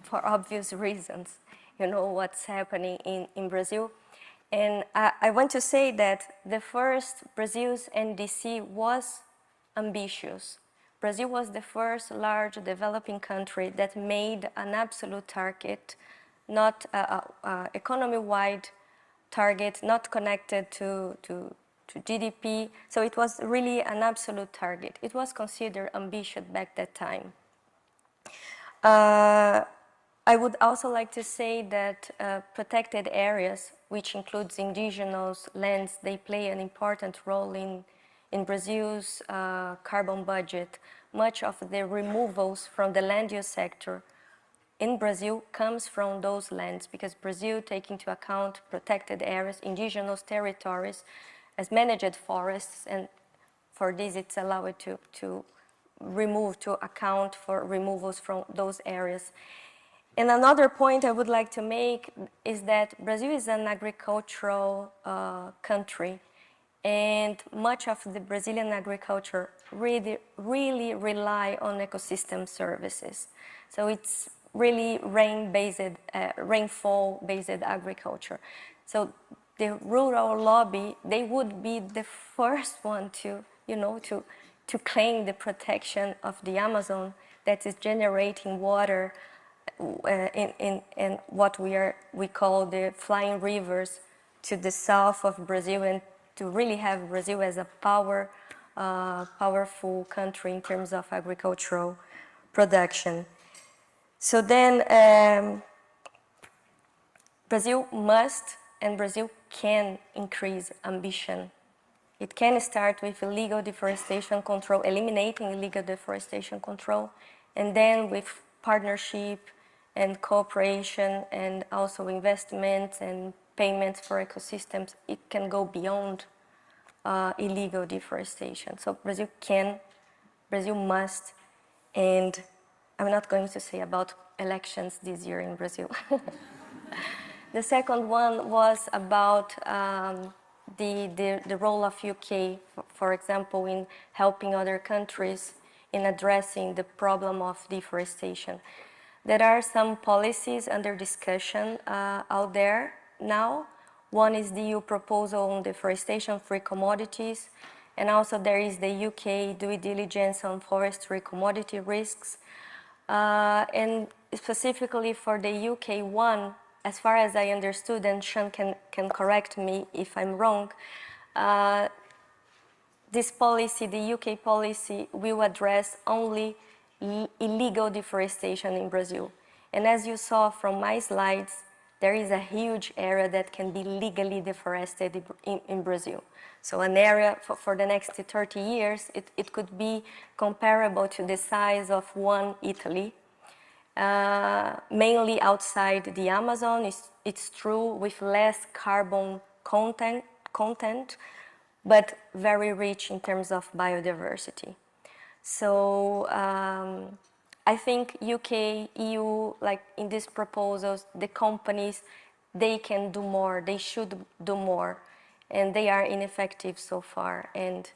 for obvious reasons. You know what's happening in Brazil. And I want to say that the first Brazil's NDC was ambitious. Brazil was the first large developing country that made an absolute target, not economy-wide target, not connected to GDP. So it was really an absolute target. It was considered ambitious back that time. I would also like to say that protected areas, which includes indigenous lands, they play an important role in Brazil's carbon budget. Much of the removals from the land use sector in Brazil comes from those lands, because Brazil takes into account protected areas, indigenous territories as managed forests, and for this it's allowed to account for removals from those areas. And another point I would like to make is that Brazil is an agricultural country, and much of the Brazilian agriculture really rely on ecosystem services. So it's really rainfall-based agriculture. So the rural lobby, they would be the first one to claim the protection of the Amazon that is generating water in what we call the flying rivers to the south of Brazil, and to really have Brazil as a powerful country in terms of agricultural production. So then Brazil must and Brazil can increase ambition. It can start with illegal deforestation control, eliminating illegal deforestation control, and then with partnership and cooperation and also investments and payments for ecosystems, it can go beyond illegal deforestation. So Brazil can, Brazil must, and I'm not going to say about elections this year in Brazil. The second one was about the role of UK, for example, in helping other countries in addressing the problem of deforestation. There are some policies under discussion out there now. One is the EU proposal on deforestation-free commodities, and also there is the UK due diligence on forestry commodity risks. And specifically for the UK one, as far as I understood, and Sean can correct me if I'm wrong, this policy, the UK policy, will address only illegal deforestation in Brazil. And as you saw from my slides, there is a huge area that can be legally deforested in Brazil. So an area for the next 30 years, it could be comparable to the size of one Italy, mainly outside the Amazon. It's true, with less carbon content, but very rich in terms of biodiversity. So I think UK, EU, like in these proposals, the companies, they can do more, they should do more, and they are ineffective so far. And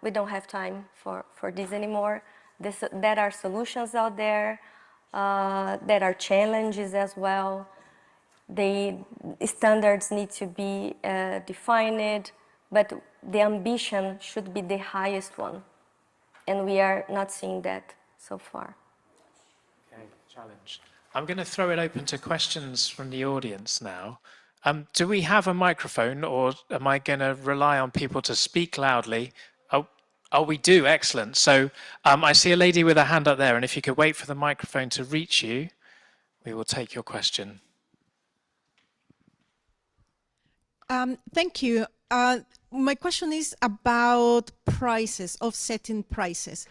we don't have time for this anymore. There are solutions out there, there are challenges as well. The standards need to be defined, but the ambition should be the highest one. And we are not seeing that so far. Okay, challenge. I'm going to throw it open to questions from the audience now. Do we have a microphone, or am I going to rely on people to speak loudly? Oh, we do. Excellent. So I see a lady with a hand up there, and if you could wait for the microphone to reach you, we will take your question. Thank you. My question is about prices, offsetting prices.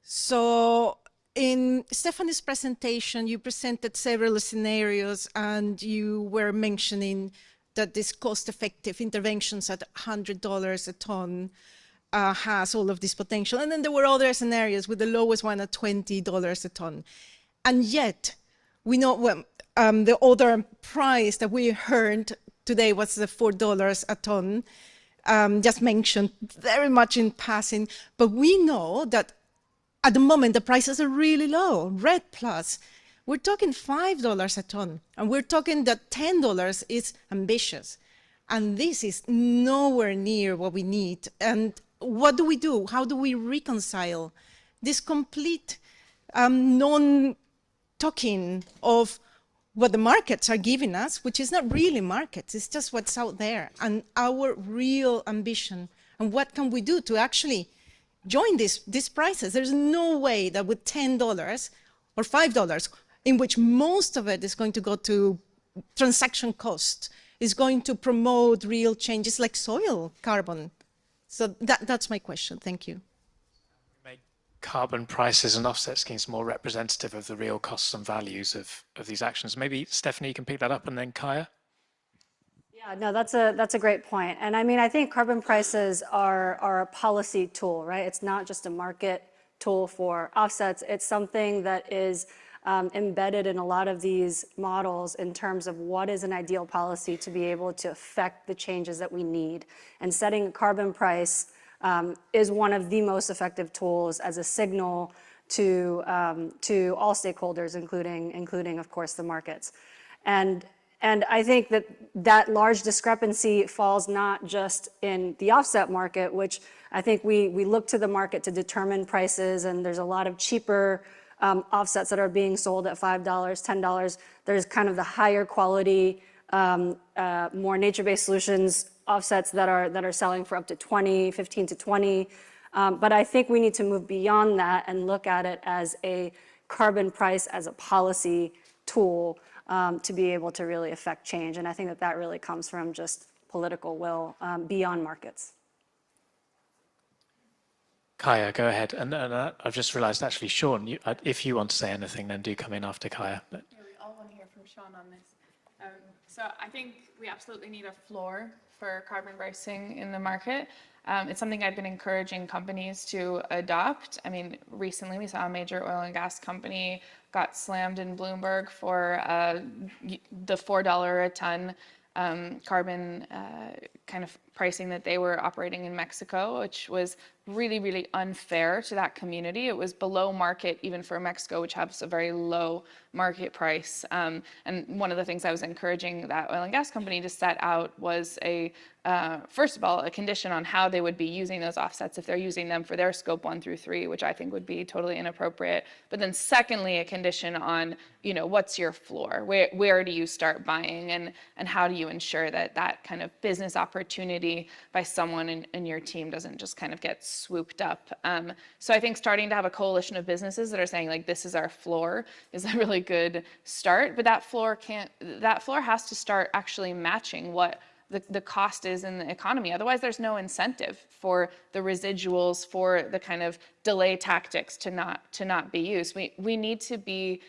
So in Stephanie's presentation, you presented several scenarios, and you were mentioning that this cost-effective interventions at $100 a ton has all of this potential. And then there were other scenarios with the lowest one at $20 a ton. And yet, we know the other price that we heard today was the $4 a ton, just mentioned very much in passing. But we know that at the moment, the prices are really low. Red Plus, we're talking $5 a ton, and we're talking that $10 is ambitious. And this is nowhere near what we need. And what do we do? How do we reconcile this complete non-talking of what the markets are giving us, which is not really markets, it's just what's out there, and our real ambition, and what can we do to actually join these prices? There's no way that with $10 or $5, in which most of it is going to go to transaction cost, is going to promote real changes like soil carbon. So that's my question. Thank you. Make carbon prices and offset schemes more representative of the real costs and values of these actions. Maybe Stephanie, you can pick that up, and then Kaya. Yeah, no, that's a great point. And I mean, I think carbon prices are a policy tool, right? It's not just a market tool for offsets. It's something that is embedded in a lot of these models in terms of what is an ideal policy to be able to affect the changes that we need. And setting a carbon price is one of the most effective tools as a signal to all stakeholders, including of course the markets. And I think that large discrepancy falls not just in the offset market, which I think we look to the market to determine prices, and there's a lot of cheaper offsets that are being sold at $5, $10. There's kind of the higher quality, more nature-based solutions offsets that are selling for up to 15 to 20. But I think we need to move beyond that and look at it as a carbon price as a policy tool to be able to really affect change. And I think that really comes from just political will beyond markets. Kaya, go ahead. And I've just realized, actually, Sean, if you want to say anything, then do come in after Kaya. But... Yeah, we all want to hear from Sean on this. So I think we absolutely need a floor for carbon pricing in the market. It's something I've been encouraging companies to adopt. I mean, recently we saw a major oil and gas company got slammed in Bloomberg for the $4 a ton carbon kind of pricing that they were operating in Mexico, which was really, really unfair to that community. It was below market even for Mexico, which has a very low market price. And one of the things I was encouraging that oil and gas company to set out was first of all, a condition on how they would be using those offsets if they're using them for their scope 1 through 3, which I think would be totally inappropriate. But then secondly, a condition on, what's your floor? Where do you start buying, and how do you ensure that that kind of business opportunity by someone in your team doesn't just kind of get swooped up? So I think starting to have a coalition of businesses that are saying, like, this is our floor is a really good start, but that floor has to start actually matching what the cost is in the economy. Otherwise, there's no incentive for the residuals, for the kind of delay tactics to not be used. We need to be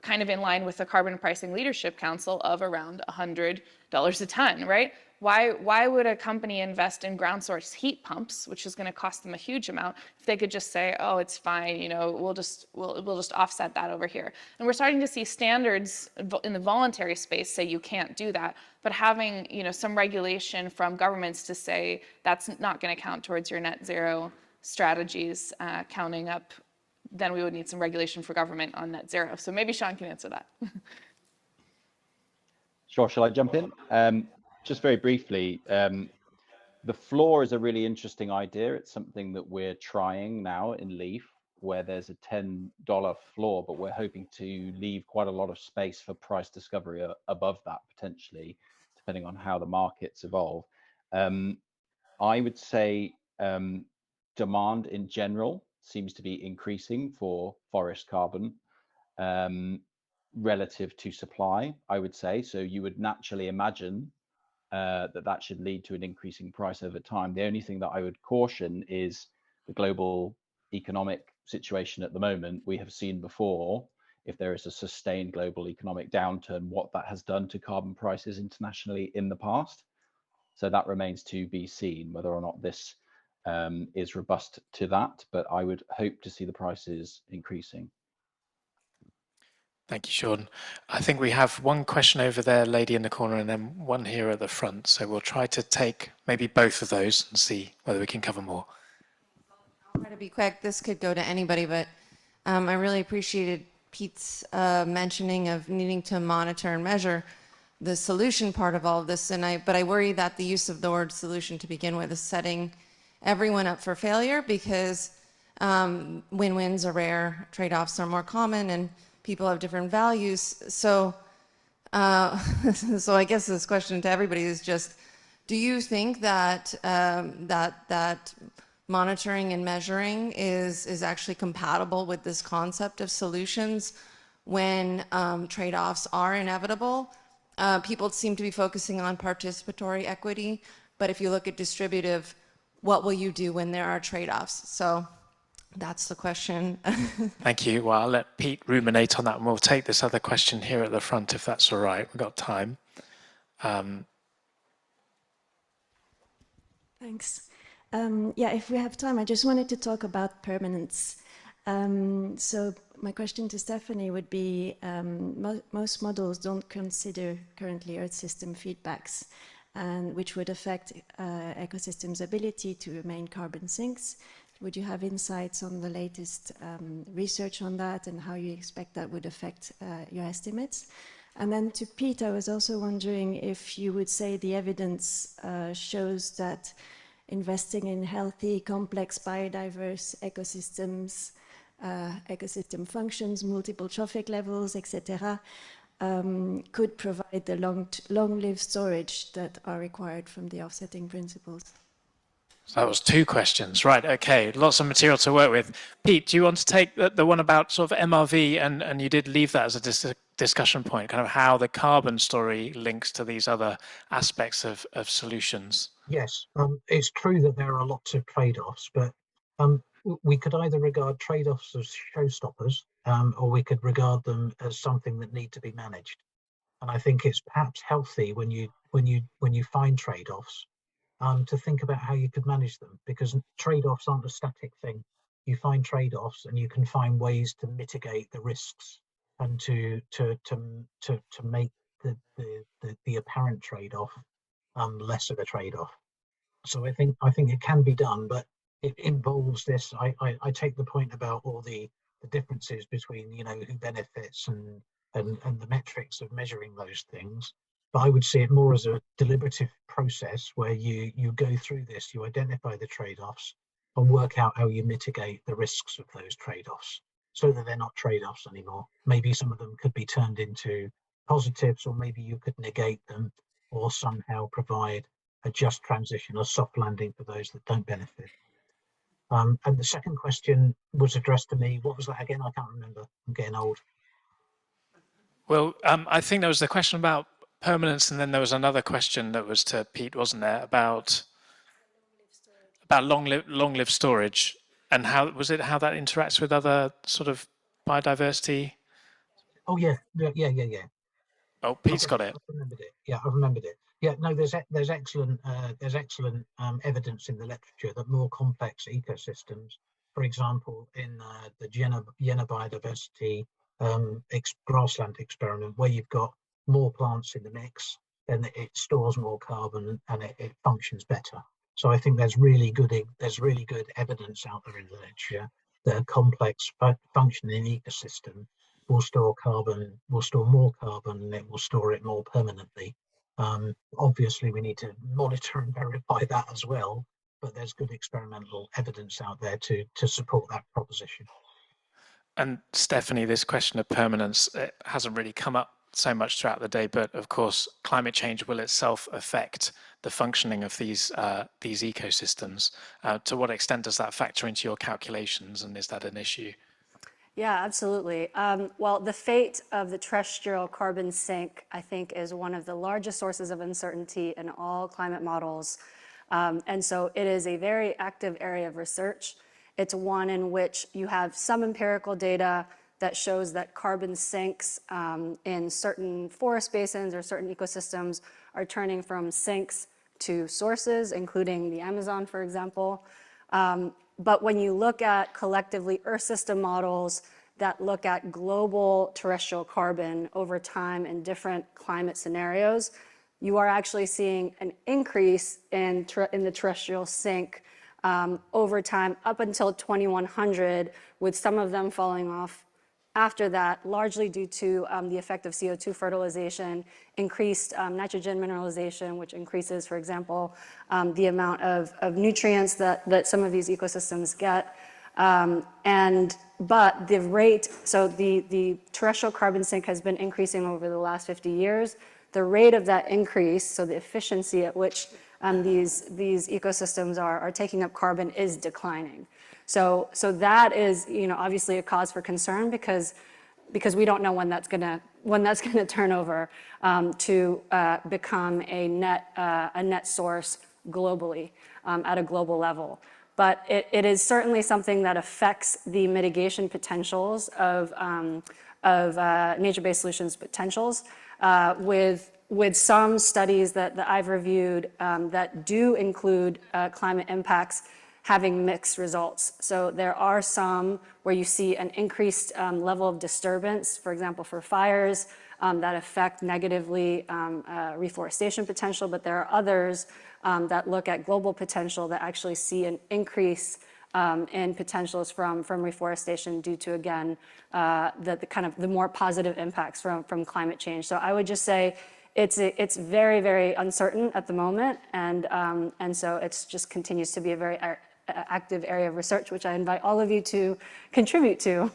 kind of in line with the Carbon Pricing Leadership Council of around $100 a ton, right? Why would a company invest in ground source heat pumps, which is going to cost them a huge amount, if they could just say, oh, it's fine, we'll just offset that over here? And we're starting to see standards in the voluntary space say you can't do that, but having some regulation from governments to say that's not going to count towards your net zero strategies counting up, then we would need some regulation for government on net zero. So maybe Sean can answer that. Sure, shall I jump in? Just very briefly, the floor is a really interesting idea. It's something that we're trying now in LEAF, where there's a $10 floor, but we're hoping to leave quite a lot of space for price discovery above that, potentially, depending on how the markets evolve. I would say demand in general seems to be increasing for forest carbon relative to supply, I would say. So you would naturally imagine that should lead to an increasing price over time. The only thing that I would caution is the global economic situation at the moment. We have seen before, if there is a sustained global economic downturn, what that has done to carbon prices internationally in the past. So that remains to be seen, whether or not this is robust to that, but I would hope to see the prices increasing. Thank you, Sean. I think we have one question over there, lady in the corner, and then one here at the front. So we'll try to take maybe both of those and see whether we can cover more. I'll try to be quick. This could go to anybody, but I really appreciated Pete's mentioning of needing to monitor and measure the solution part of all of this. But I worry that the use of the word solution to begin with is setting everyone up for failure, because win-wins are rare, trade-offs are more common, and people have different values. So so I guess this question to everybody is just, do you think that that monitoring and measuring is actually compatible with this concept of solutions when trade-offs are inevitable? People seem to be focusing on participatory equity, but if you look at distributive, what will you do when there are trade-offs? So that's the question. Thank you. Well, I'll let Pete ruminate on that, and we'll take this other question here at the front, if that's all right. We've got time. Thanks. Yeah, if we have time, I just wanted to talk about permanence. So my question to Stephanie would be, most models don't consider currently Earth system feedbacks, and which would affect ecosystems' ability to remain carbon sinks. Would you have insights on the latest research on that, and how you expect that would affect your estimates? And then to Pete, I was also wondering if you would say the evidence shows that investing in healthy, complex, biodiverse ecosystems, ecosystem functions, multiple trophic levels, etc., could provide the long-lived storage that are required from the offsetting principles. So that was two questions. Right, okay, lots of material to work with. Pete, do you want to take the one about sort of MRV, and you did leave that as a discussion point, kind of how the carbon story links to these other aspects of solutions? Yes, it's true that there are lots of trade-offs, but we could either regard trade-offs as showstoppers, or we could regard them as something that need to be managed. And I think it's perhaps healthy when you find trade-offs, to think about how you could manage them, because trade-offs aren't a static thing. You find trade-offs and you can find ways to mitigate the risks and to make the apparent trade-off less of a trade-off. So I think it can be done, but it involves this. I take the point about all the differences between, you know, who benefits and the metrics of measuring those things. But I would see it more as a deliberative process where you go through this, you identify the trade-offs and work out how you mitigate the risks of those trade-offs so that they're not trade-offs anymore. Maybe some of them could be turned into positives, or maybe you could negate them or somehow provide a just transition, a soft landing for those that don't benefit. And the second question was addressed to me. What was that again? I can't remember. I'm getting old. Well, I think there was the question about permanence, and then there was another question that was to Pete, wasn't there, about long-lived storage, and how that interacts with other sort of biodiversity. Oh yeah. Oh, Pete's got it. I've remembered it. Yeah, I've remembered it. Yeah, no, there's excellent evidence in the literature that more complex ecosystems, for example, in the Jena biodiversity grassland experiment, where you've got more plants in the mix, then it stores more carbon and it functions better. So I think there's really good evidence out there in the literature that a complex functioning ecosystem will store more carbon, and it will store it more permanently. Obviously, we need to monitor and verify that as well, but there's good experimental evidence out there to support that proposition. And Stephanie, this question of permanence, it hasn't really come up so much throughout the day, but of course, climate change will itself affect the functioning of these ecosystems. To what extent does that factor into your calculations, and is that an issue? Yeah, absolutely. Well, the fate of the terrestrial carbon sink, I think, is one of the largest sources of uncertainty in all climate models. And so it is a very active area of research. It's one in which you have some empirical data that shows that carbon sinks in certain forest basins or certain ecosystems are turning from sinks to sources, including the Amazon, for example. But when you look at collectively Earth system models that look at global terrestrial carbon over time in different climate scenarios, you are actually seeing an increase in the terrestrial sink over time up until 2100, with some of them falling off after that, largely due to the effect of CO2 fertilization, increased nitrogen mineralization, which increases, for example, the amount of nutrients that some of these ecosystems get. But the rate, so the terrestrial carbon sink has been increasing over the last 50 years. The rate of that increase, so the efficiency at which these ecosystems are taking up carbon, is declining. So that is, obviously a cause for concern because we don't know when that's gonna turn over to become a net source globally at a global level. But it is certainly something that affects the mitigation potentials of nature-based solutions potentials, with some studies that I've reviewed that do include climate impacts having mixed results. So there are some where you see an increased level of disturbance, for example, for fires that affect negatively reforestation potential, but there are others that look at global potential that actually see an increase in potentials from reforestation due to, again, the more positive impacts from climate change. So I would just say it's very, very uncertain at the moment, and so it just continues to be a very active area of research, which I invite all of you to contribute to.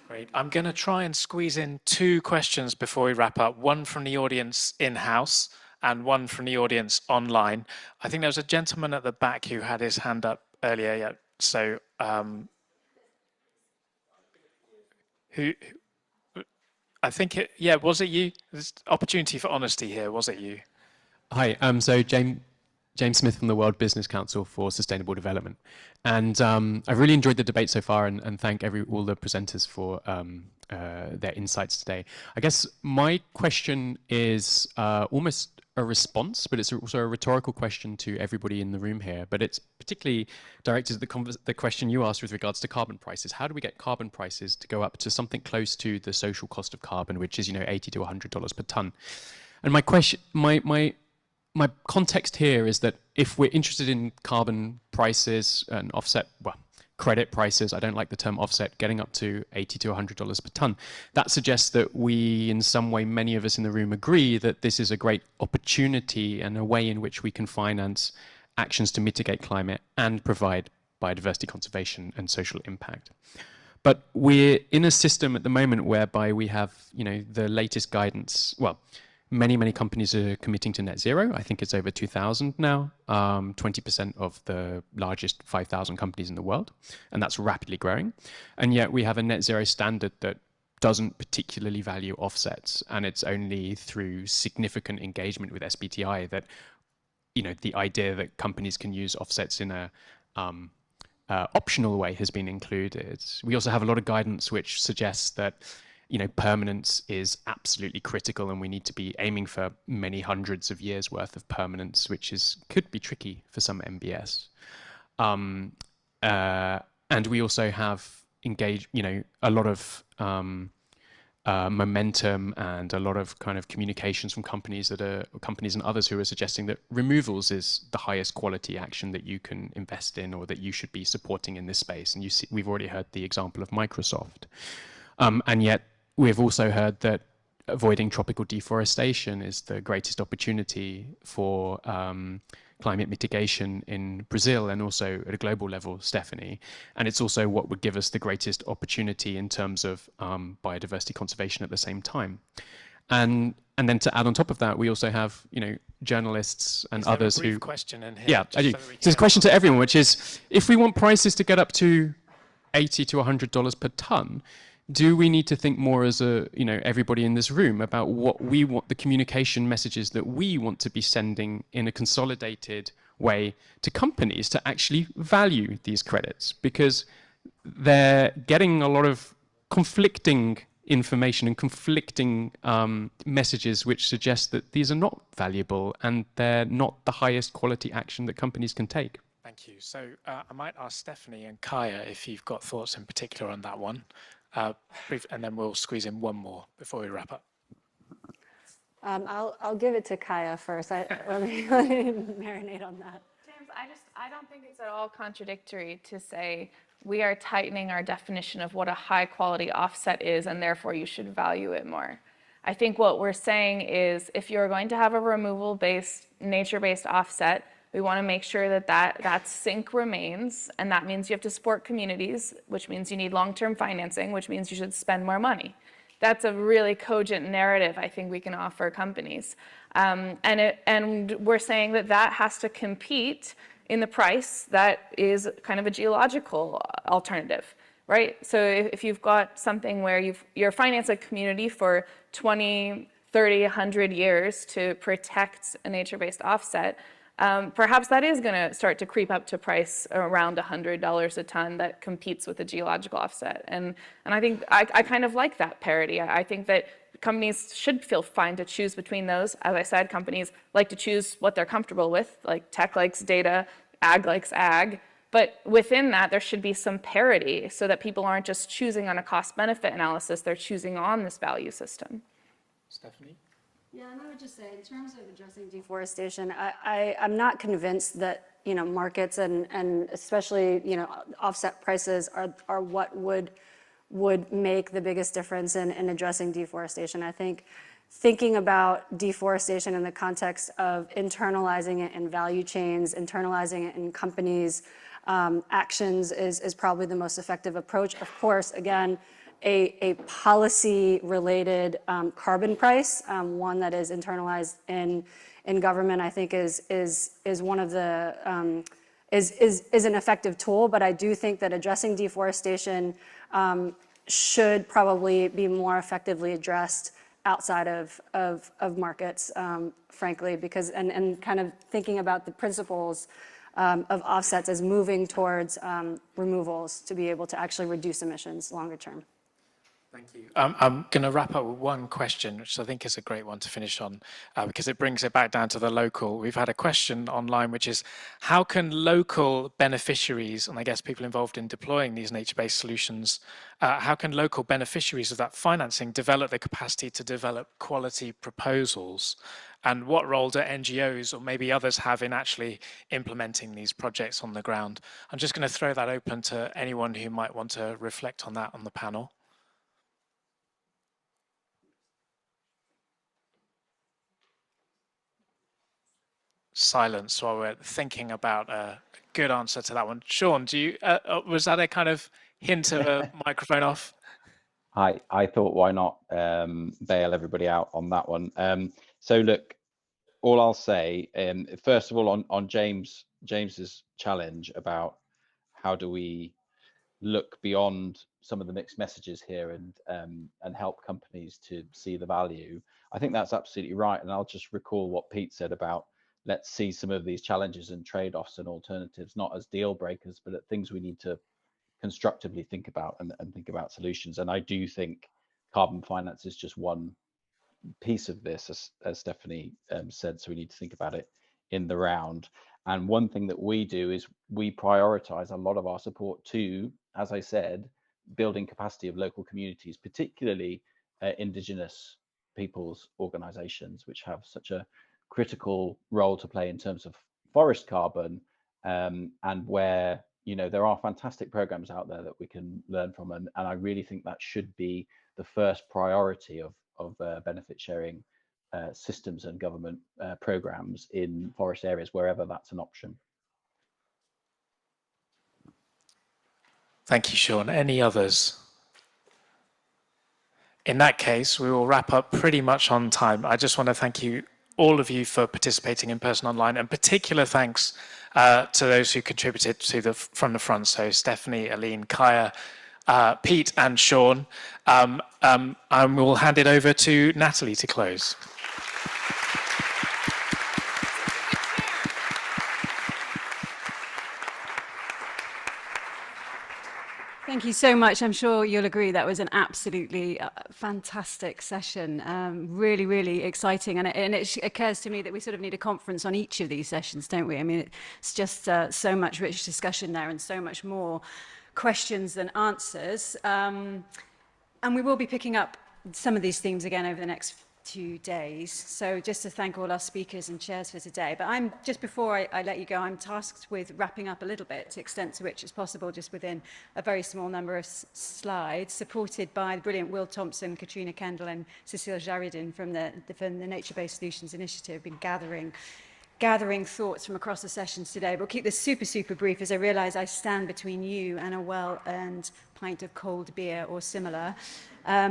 Great. I'm going to try and squeeze in 2 questions before we wrap up. One from the audience in-house and one from the audience online. I think there was a gentleman at the back who had his hand up earlier. Yeah. So, who? I think was it you? There's opportunity for honesty here. Was it you? Hi. So James James Smith from the World Business Council for Sustainable Development. And I've really enjoyed the debate so far, and thank all the presenters for their insights today. I guess my question is almost a response, but it's also a rhetorical question to everybody in the room here. But it's particularly directed at the question you asked with regards to carbon prices. How do we get carbon prices to go up to something close to the social cost of carbon, which is, $80 to $100 per ton? And my question, my context here is that if we're interested in carbon prices and offset, well, credit prices, I don't like the term offset, getting up to $80 to $100 per ton, that suggests that we, in some way, many of us in the room agree that this is a great opportunity and a way in which we can finance actions to mitigate climate and provide biodiversity conservation and social impact. But we're in a system at the moment whereby we have, the latest guidance, well, many companies are committing to net zero. I think it's over 2,000 now, 20% of the largest 5,000 companies in the world, and that's rapidly growing. And yet we have a net zero standard that doesn't particularly value offsets, and it's only through significant engagement with SBTi that, the idea that companies can use offsets in a optional way has been included. We also have a lot of guidance which suggests that permanence is absolutely critical, and we need to be aiming for many hundreds of years worth of permanence, which could be tricky for some NbS. And we also have engaged, a lot of momentum and a lot of kind of communications from companies and others who are suggesting that removals is the highest quality action that you can invest in or that you should be supporting in this space. And we've already heard the example of Microsoft. And yet, we've also heard that avoiding tropical deforestation is the greatest opportunity for climate mitigation in Brazil and also at a global level, Stephanie. And it's also what would give us the greatest opportunity in terms of biodiversity conservation at the same time. And then to add on top of that, we also have, journalists and others who... question in here? Yeah, I do. So there's a question to everyone, which is, if we want prices to get up to $80 to $100 per ton, do we need to think more as everybody in this room about what we want, the communication messages that we want to be sending in a consolidated way to companies to actually value these credits? Because they're getting a lot of conflicting information and conflicting messages which suggest that these are not valuable and they're not the highest quality action that companies can take. Thank you. So I might ask Stephanie and Kaya if you've got thoughts in particular on that one. And then we'll squeeze in one more before we wrap up. I'll give it to Kaya first. Let me marinate on that. James, I don't think it's at all contradictory to say we are tightening our definition of what a high quality offset is, and therefore you should value it more. I think what we're saying is if you're going to have a removal-based, nature-based offset, we want to make sure that sink remains, and that means you have to support communities, which means you need long-term financing, which means you should spend more money. That's a really cogent narrative I think we can offer companies. And we're saying that has to compete in the price that is kind of a geological alternative, right? So if you've got something where you're financing a community for 20, 30, 100 years to protect a nature-based offset, perhaps that is going to start to creep up to price around $100 a ton that competes with the geological offset. And I think I kind of like that parity. I think that companies should feel fine to choose between those. As I said, companies like to choose what they're comfortable with, like tech likes data, ag likes ag. But within that, there should be some parity so that people aren't just choosing on a cost-benefit analysis, they're choosing on this value system. Stephanie? Yeah, and I would just say, in terms of addressing deforestation, I'm not convinced that markets and especially offset prices are what would make the biggest difference in addressing deforestation. I think thinking about deforestation in the context of internalizing it in value chains, internalizing it in companies' actions is probably the most effective approach. Of course, again, a policy-related carbon price, one that is internalized in government, I think is one of the is an effective tool. But I do think that addressing deforestation should probably be more effectively addressed outside of markets, frankly, because, and kind of thinking about the principles of offsets as moving towards removals to be able to actually reduce emissions longer term. Thank you. I'm going to wrap up with one question, which I think is a great one to finish on, because it brings it back down to the local. We've had a question online, which is, how can local beneficiaries, and I guess people involved in deploying these nature-based solutions, how can local beneficiaries of that financing develop the capacity to develop quality proposals? And what role do NGOs or maybe others have in actually implementing these projects on the ground? I'm just going to throw that open to anyone who might want to reflect on that on the panel. Silence while we're thinking about a good answer to that one. Sean, do you was that a kind of hint of a microphone off? I thought, why not bail everybody out on that one? So look, all I'll say, first of all, on James's challenge about how do we look beyond some of the mixed messages here and help companies to see the value. I think that's absolutely right. And I'll just recall what Pete said about, let's see some of these challenges and trade-offs and alternatives, not as deal breakers, but at things we need to constructively think about and think about solutions. And I do think carbon finance is just one piece of this, as Stephanie said, so we need to think about it in the round. And one thing that we do is we prioritize a lot of our support to, as I said, building capacity of local communities, particularly indigenous peoples organizations, which have such a critical role to play in terms of forest carbon, and where, you know, there are fantastic programs out there that we can learn from, and I really think that should be the first priority of benefit sharing systems and government programs in forest areas, wherever that's an option. Thank you, Sean. Any others? In that case, we will wrap up pretty much on time. I just want to thank you, all of you, for participating in person online, and particular thanks to those who contributed to from the front. So Stephanie, Aline, Kaya, Pete and Sean. And we'll hand it over to Natalie to close. Thank you so much. I'm sure you'll agree that was an absolutely fantastic session. Really, really exciting. And it occurs to me that we sort of need a conference on each of these sessions, don't we? I mean, it's just so much rich discussion there and so much more questions than answers. And we will be picking up some of these themes again over the next 2 days. So just to thank all our speakers and chairs for today. But just before I let you go, I'm tasked with wrapping up a little bit to the extent to which it's possible, just within a very small number of slides, supported by the brilliant Will Thompson, Katrina Kendall and Cécile Girardin from the Nature-Based Solutions Initiative, been gathering thoughts from across the sessions today. We'll keep this super, super brief, as I realise I stand between you and a well-earned pint of cold beer or similar.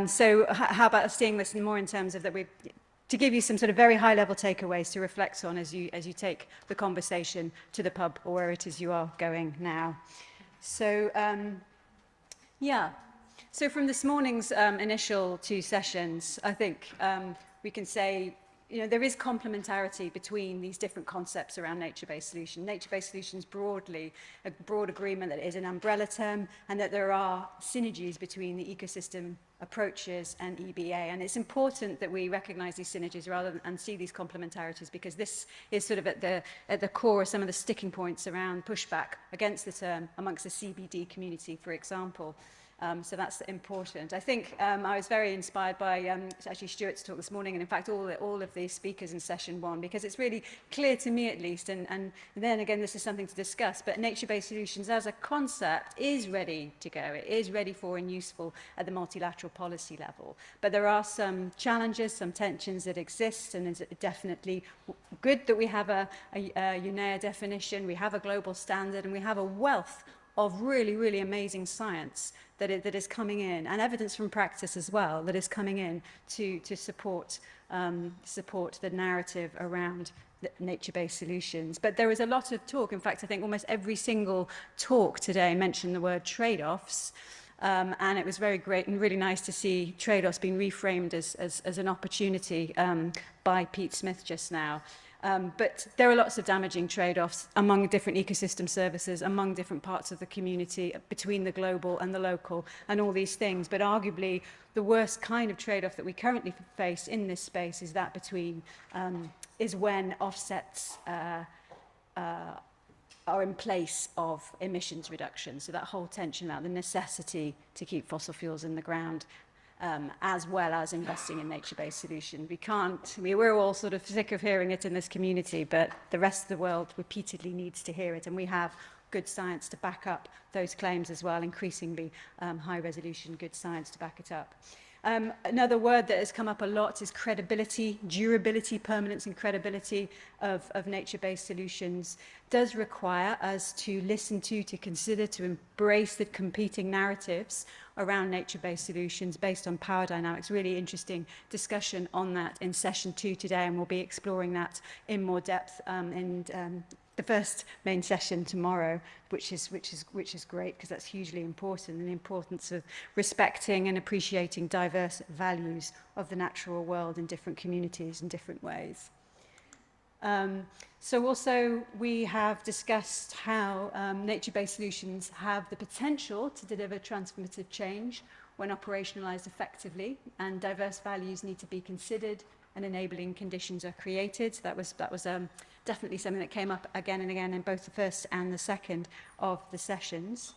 So how about seeing this more in terms of to give you some sort of very high-level takeaways to reflect on as you take the conversation to the pub or where it is you are going now. So, yeah. So from this morning's initial 2 sessions, I think we can say, you know, there is complementarity between these different concepts around nature-based solutions. Nature-based solutions broadly, a broad agreement that it is an umbrella term, and that there are synergies between the ecosystem approaches and EBA. And it's important that we recognize these synergies and see these complementarities, because this is sort of at the core of some of the sticking points around pushback against the term amongst the CBD community, for example. So that's important. I think I was very inspired by actually Stuart's talk this morning, and in fact all of the speakers in session 1, because it's really clear to me at least, and then again this is something to discuss, but nature-based solutions as a concept is ready to go. It is ready for and useful at the multilateral policy level. But there are some challenges, some tensions that exist, and it's definitely good that we have a UNEA definition, we have a global standard, and we have a wealth of really, really amazing science that is coming in, and evidence from practice as well that is coming in to support the narrative around nature-based solutions. But there is a lot of talk. In fact, I think almost every single talk today mentioned the word trade-offs. And it was very great and really nice to see trade-offs being reframed as an opportunity by Pete Smith just now. But there are lots of damaging trade-offs among different ecosystem services, among different parts of the community, between the global and the local, and all these things. But arguably, the worst kind of trade-off that we currently face in this space is that between, is when offsets are in place of emissions reduction. So that whole tension about the necessity to keep fossil fuels in the ground, as well as investing in nature-based solutions. We're all sort of sick of hearing it in this community, but the rest of the world repeatedly needs to hear it, and we have good science to back up those claims as well, increasingly high-resolution good science to back it up. Another word that has come up a lot is credibility, durability, permanence and credibility of nature-based solutions does require us to listen to consider, to embrace the competing narratives around nature-based solutions based on power dynamics. Really interesting discussion on that in session 2 today, and we'll be exploring that in more depth in the first main session tomorrow, which is great because that's hugely important, and the importance of respecting and appreciating diverse values of the natural world in different communities in different ways. So also we have discussed how nature-based solutions have the potential to deliver transformative change when operationalized effectively, and diverse values need to be considered and enabling conditions are created. That was definitely something that came up again and again in both the first and the second of the sessions.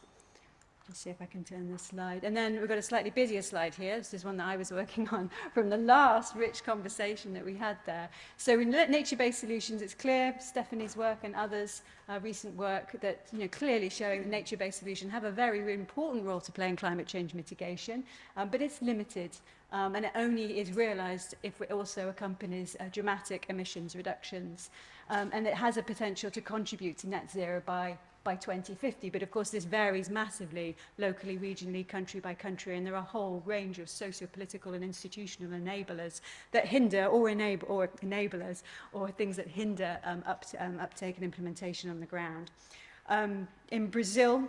Let's see if I can turn this slide. And then we've got a slightly busier slide here. This is one that I was working on from the last rich conversation that we had there. So in nature-based solutions, it's clear, Stephanie's work and others' recent work that clearly showing nature-based solutions have a very important role to play in climate change mitigation, but it's limited. And it only is realised if it also accompanies dramatic emissions reductions. And it has a potential to contribute to net zero by 2050. But of course, this varies massively, locally, regionally, country by country, and there are a whole range of socio-political and institutional enablers that hinder or enablers or things that hinder uptake and implementation on the ground. In Brazil,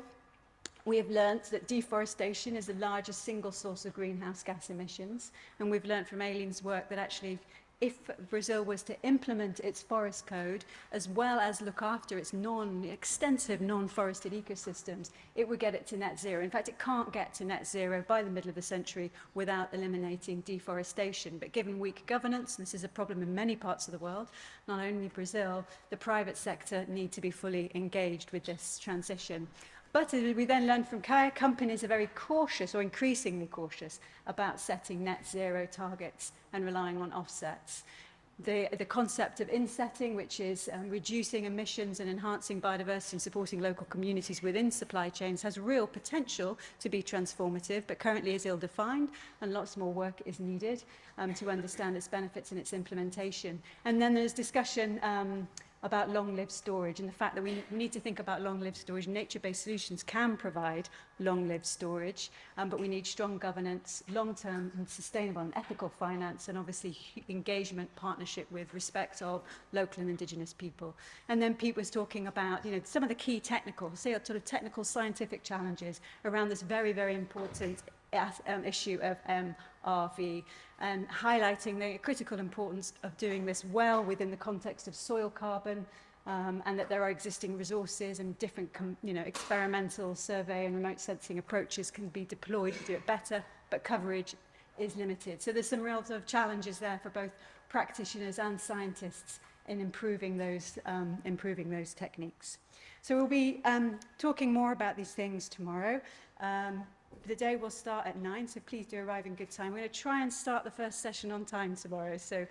we have learnt that deforestation is the largest single source of greenhouse gas emissions, and we've learnt from Aline's work that actually if Brazil was to implement its forest code as well as look after its extensive non-forested ecosystems, it would get it to net zero. In fact, it can't get to net zero by the middle of the century without eliminating deforestation. But given weak governance, and this is a problem in many parts of the world, not only Brazil, the private sector need to be fully engaged with this transition. But we then learned from companies are very cautious or increasingly cautious about setting net zero targets and relying on offsets. The concept of insetting, which is reducing emissions and enhancing biodiversity and supporting local communities within supply chains, has real potential to be transformative, but currently is ill-defined, and lots more work is needed to understand its benefits and its implementation. And then there's discussion about long-lived storage and the fact that we need to think about long-lived storage. Nature-based solutions can provide long-lived storage, but we need strong governance, long-term and sustainable and ethical finance, and obviously engagement, partnership with respect of local and indigenous people. And then Pete was talking about, some of the key technical scientific challenges around this very, very important issue of MRV, and highlighting the critical importance of doing this well within the context of soil carbon, and that there are existing resources and different experimental survey and remote sensing approaches can be deployed to do it better, but coverage is limited. So there's some real sort of challenges there for both practitioners and scientists in improving those techniques. So we'll be talking more about these things tomorrow. The day will start at 9, so please do arrive in good time. We're going to try and start the first session on time tomorrow, so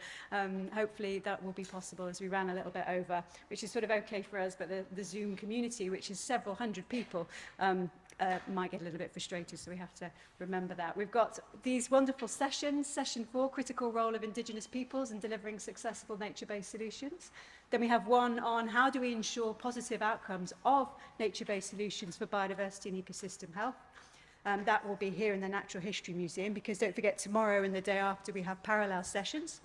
hopefully that will be possible as we ran a little bit over, which is sort of okay for us, but the Zoom community, which is several hundred people, might get a little bit frustrated, so we have to remember that. We've got these wonderful sessions. Session 4, critical role of Indigenous peoples in delivering successful nature-based solutions. Then we have one on how do we ensure positive outcomes of nature-based solutions for biodiversity and ecosystem health. That will be here in the Natural History Museum, because don't forget tomorrow and the day after we have parallel sessions.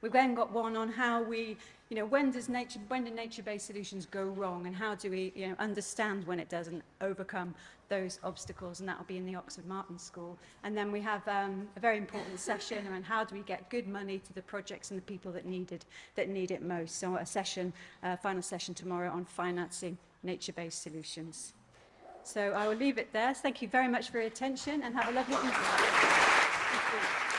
We've then got one on how we, you know, when do nature-based solutions go wrong, and how do we, you know, understand when it doesn't, overcome those obstacles, and that will be in the Oxford Martin School. And then we have a very important session around how do we get good money to the projects and the people that need it most. So a session, final session tomorrow on financing nature-based solutions. So I will leave it there. Thank you very much for your attention, and have a lovely evening. Thank you.